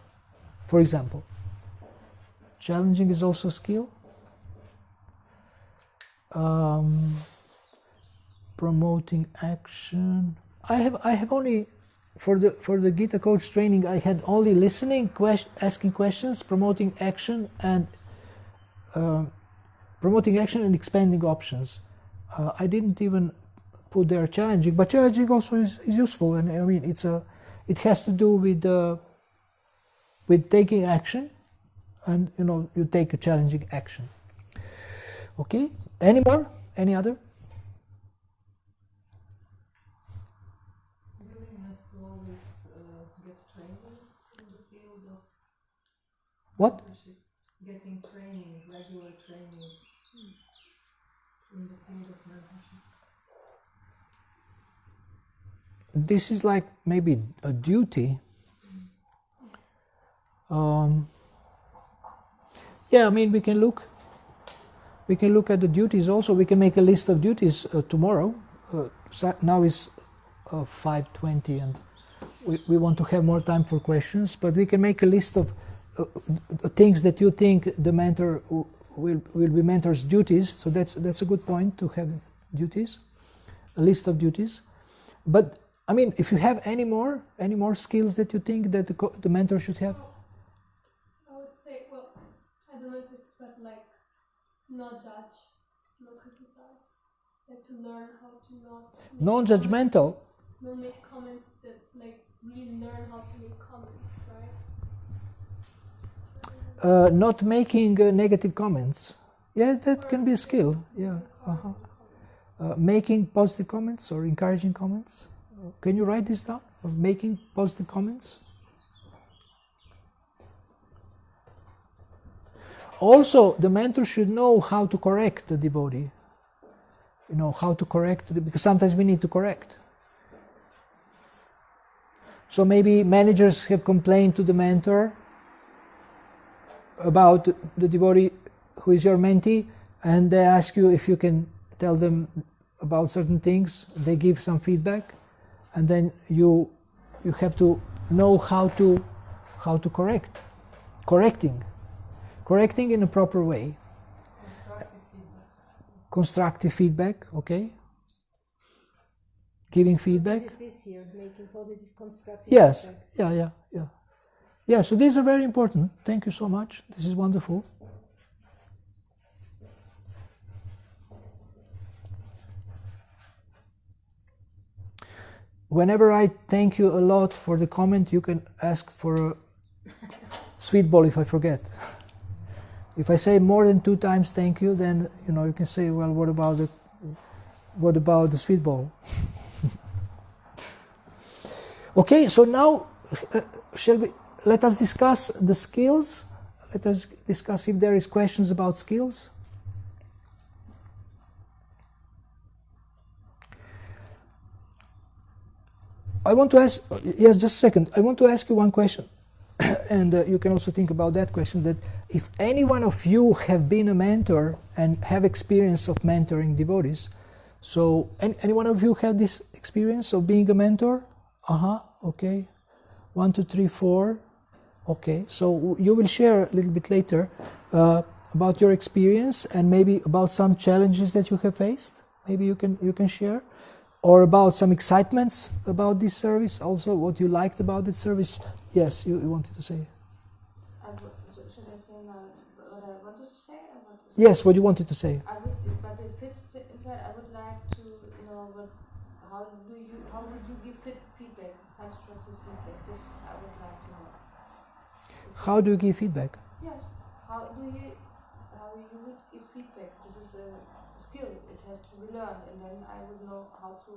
for example. Challenging is also a skill. Promoting action. I have only, for the Gita coach training, I had only listening, asking questions, promoting action, and expanding options. I didn't even put there challenging, but challenging also is useful, and I mean it has to do with taking action, and you know, you take a challenging action. Okay, any more? Any other? Willingness to always get training in the field of What? mentorship. Getting training, regular training in the field of mentorship. This is like maybe a duty. Yeah, I mean, we can look at the duties also. We can make a list of duties tomorrow. Now is 5:20, and we want to have more time for questions, but we can make a list of things that you think the mentor will be mentor's duties. So that's a good point, to have duties, a list of duties. But I mean, if you have any more skills that you think that the mentor should have. I would say, well, I don't know if it's, but like, not judge, not criticize, like to learn how to not make Non-judgmental. comments, not make comments that, like, really learn how to make comments, right? Not making negative comments. Yeah, that can be a skill. Yeah. Making positive comments or encouraging comments. Can you write this down? Or making positive comments. Also, the mentor should know how to correct the devotee. You know, how to correct, because sometimes we need to correct. So maybe managers have complained to the mentor about the devotee who is your mentee, and they ask you if you can tell them about certain things. They give some feedback, and then you have to know how to correct. Correcting in a proper way. Constructive feedback, okay. Giving feedback. This is this here, making positive, constructive Yes, feedback. yeah. So these are very important. Thank you so much. This is wonderful. Whenever I thank you a lot for the comment, you can ask for a sweet ball if I forget. If I say more than 2 times thank you, then you know, you can say, well, what about the sweet ball? Okay, so now let us discuss the skills. Let us discuss if there is questions about skills. I want to ask, yes, just a second. I want to ask you one question, and you can also think about that question, that if any one of you have been a mentor and have experience of mentoring devotees, so any one of you have this experience of being a mentor? Okay. 1, 2, 3, 4. Okay, so you will share a little bit later about your experience and maybe about some challenges that you have faced. Maybe you can share, or about some excitements about this service. Also, what you liked about this service. Yes, you wanted to say. Should I say now what I wanted to say? Or what Yes, what you wanted to say. I would, but it fits inside. I would like to know how would you give feedback, constructive feedback? This I would like to know. How do you give feedback? Yes. How you would give feedback? This is skill. It has to be learned, and then I would know how to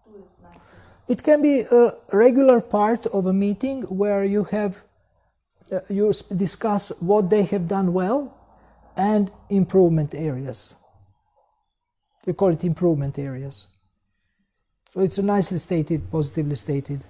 do it nicely. It can be a regular part of a meeting where you have discuss what they have done well and improvement areas. We call it improvement areas. So it's nicely stated, positively stated.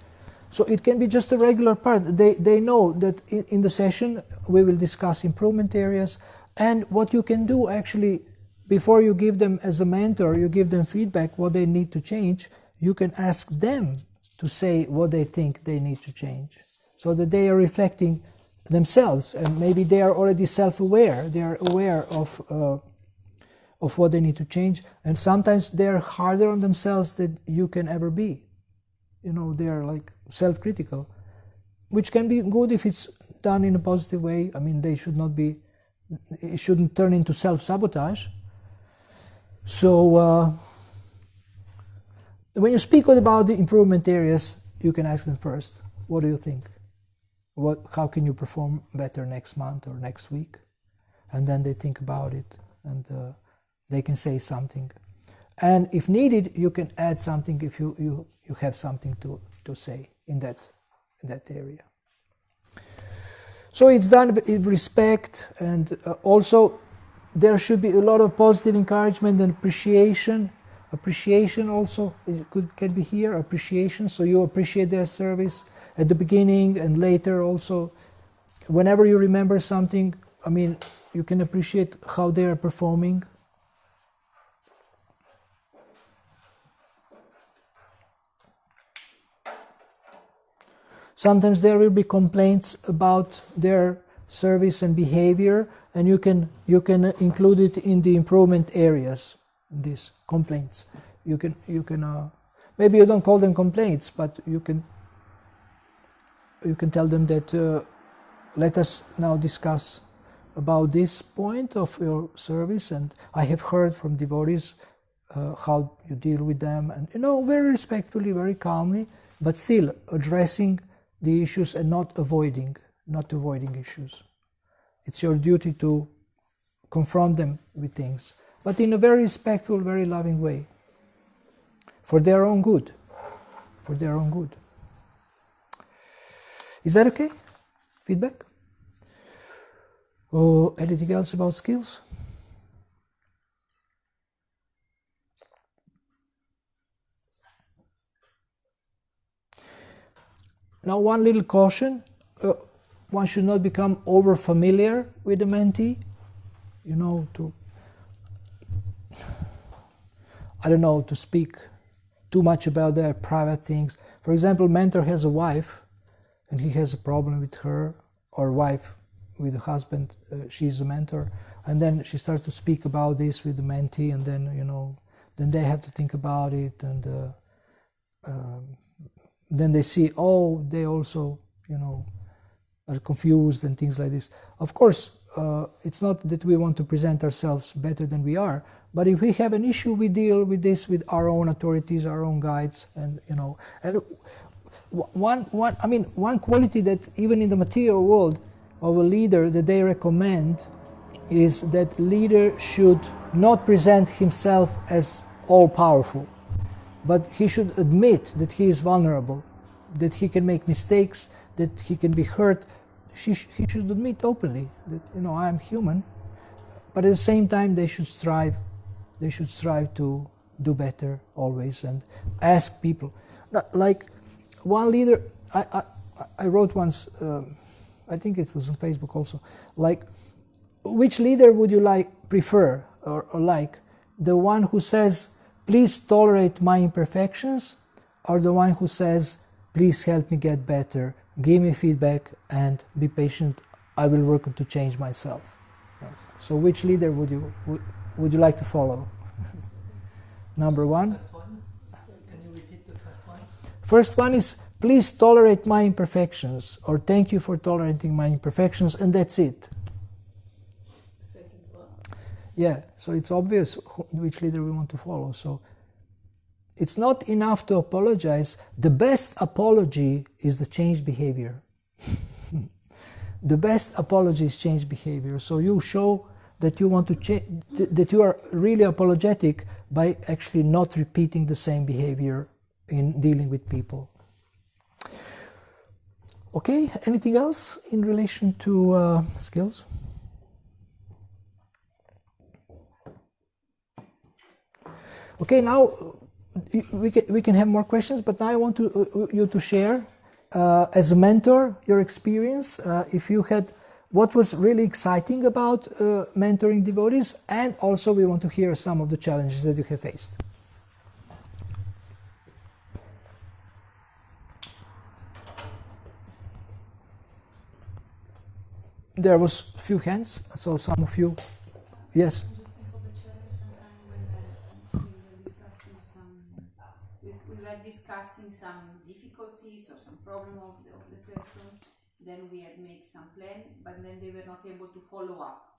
So it can be just a regular part. They know that in the session we will discuss improvement areas, and what you can do actually, before you give them as a mentor, you give them feedback what they need to change, you can ask them to say what they think they need to change, so that they are reflecting themselves, and maybe they are already self-aware, they are aware of what they need to change, and sometimes they are harder on themselves than you can ever be. You know, they are like self-critical, which can be good if it's done in a positive way. I mean, they should not be, it shouldn't turn into self-sabotage. So when you speak about the improvement areas, you can ask them first, what do you think? How can you perform better next month or next week? And then they think about it, and they can say something. And if needed, you can add something if you have something to say in that area. So it's done with respect, and also there should be a lot of positive encouragement and appreciation. Appreciation also can be here, appreciation, so you appreciate their service at the beginning and later also. Whenever you remember something, I mean, you can appreciate how they are performing. Sometimes there will be complaints about their service and behavior, and you can include it in the improvement areas. These complaints, you can maybe you don't call them complaints, but you can tell them that let us now discuss about this point of your service, and I have heard from devotees how you deal with them, and very respectfully, very calmly, but still addressing the issues and not avoiding issues. It's your duty to confront them with things, but in a very respectful, very loving way, for their own good. For their own good. Is that okay? Feedback? Oh, anything else about skills? Now, one little caution. One should not become over familiar with the mentee, to speak too much about their private things. For example, mentor has a wife and he has a problem with her, or wife with the husband, she's a mentor, and then she starts to speak about this with the mentee, and then then they have to think about it, and then they see, they also are confused and things like this. Of course, it's not that we want to present ourselves better than we are, but if we have an issue, we deal with this with our own authorities, our own guides, and and one quality that even in the material world of a leader that they recommend is that leader should not present himself as all-powerful, but he should admit that he is vulnerable, that he can make mistakes, that he can be hurt. He should admit openly that I am human, but at the same time they should strive to do better always and ask people. Like one leader, I wrote once, I think it was on Facebook also, like, which leader would you prefer or like? The one who says, please tolerate my imperfections, or the one who says, please help me get better, give me feedback and be patient, I will work to change myself. So which leader would you like to follow? Number one? First one. Can you repeat the first one? First one is, please tolerate my imperfections, or thank you for tolerating my imperfections, and that's it. Second one. Yeah, so it's obvious which leader we want to follow. So it's not enough to apologize. The best apology is the changed behavior. The best apology is changed behavior. So you show that you want to that you are really apologetic by actually not repeating the same behavior in dealing with people. Okay, anything else in relation to skills? Okay, now we can have more questions, but now I want you to share as a mentor your experience. If you had, what was really exciting about mentoring devotees, and also we want to hear some of the challenges that you have faced. There was few hands, so some of you, yes. We were discussing some difficulties or some problem of the person. Then we had made some plan, but then they were not able to follow up.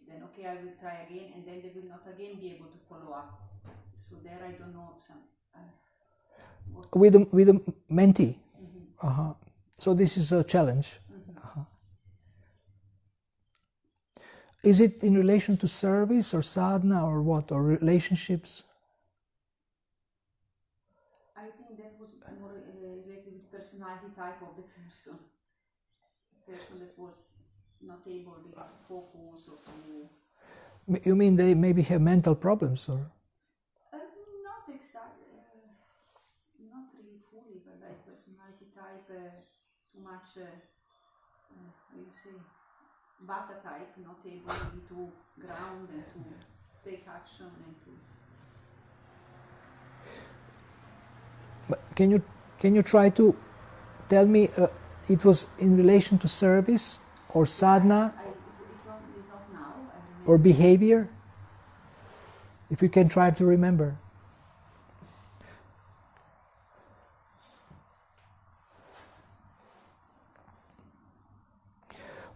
Then okay, I will try again, and then they will not again be able to follow up. So there, I don't know some. With a mentee. Mm-hmm. So this is a challenge. Mm-hmm. Is it in relation to service or sadhana or what, or relationships? I think that was more related with personality type of the person. The person that was not able to focus or to... You mean they maybe have mental problems, or? Not exactly, not really fully, but like personality type, too much, how you say, Vata type, not able really to ground and to take action and to... But can you try to tell me it was in relation to service or sadhana it's not now. or behavior? If you can try to remember.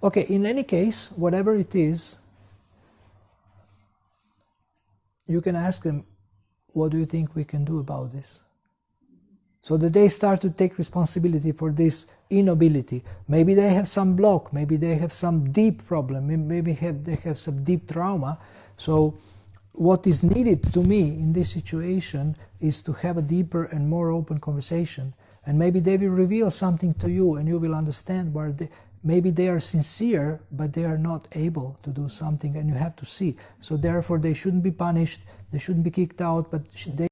Okay, in any case, whatever it is, you can ask them, what do you think we can do about this? So that they start to take responsibility for this inability. Maybe they have some block, maybe they have some deep problem, maybe they have some deep trauma. So what is needed to me in this situation is to have a deeper and more open conversation. And maybe they will reveal something to you and you will understand where maybe they are sincere, but they are not able to do something, and you have to see. So therefore they shouldn't be punished, they shouldn't be kicked out, but they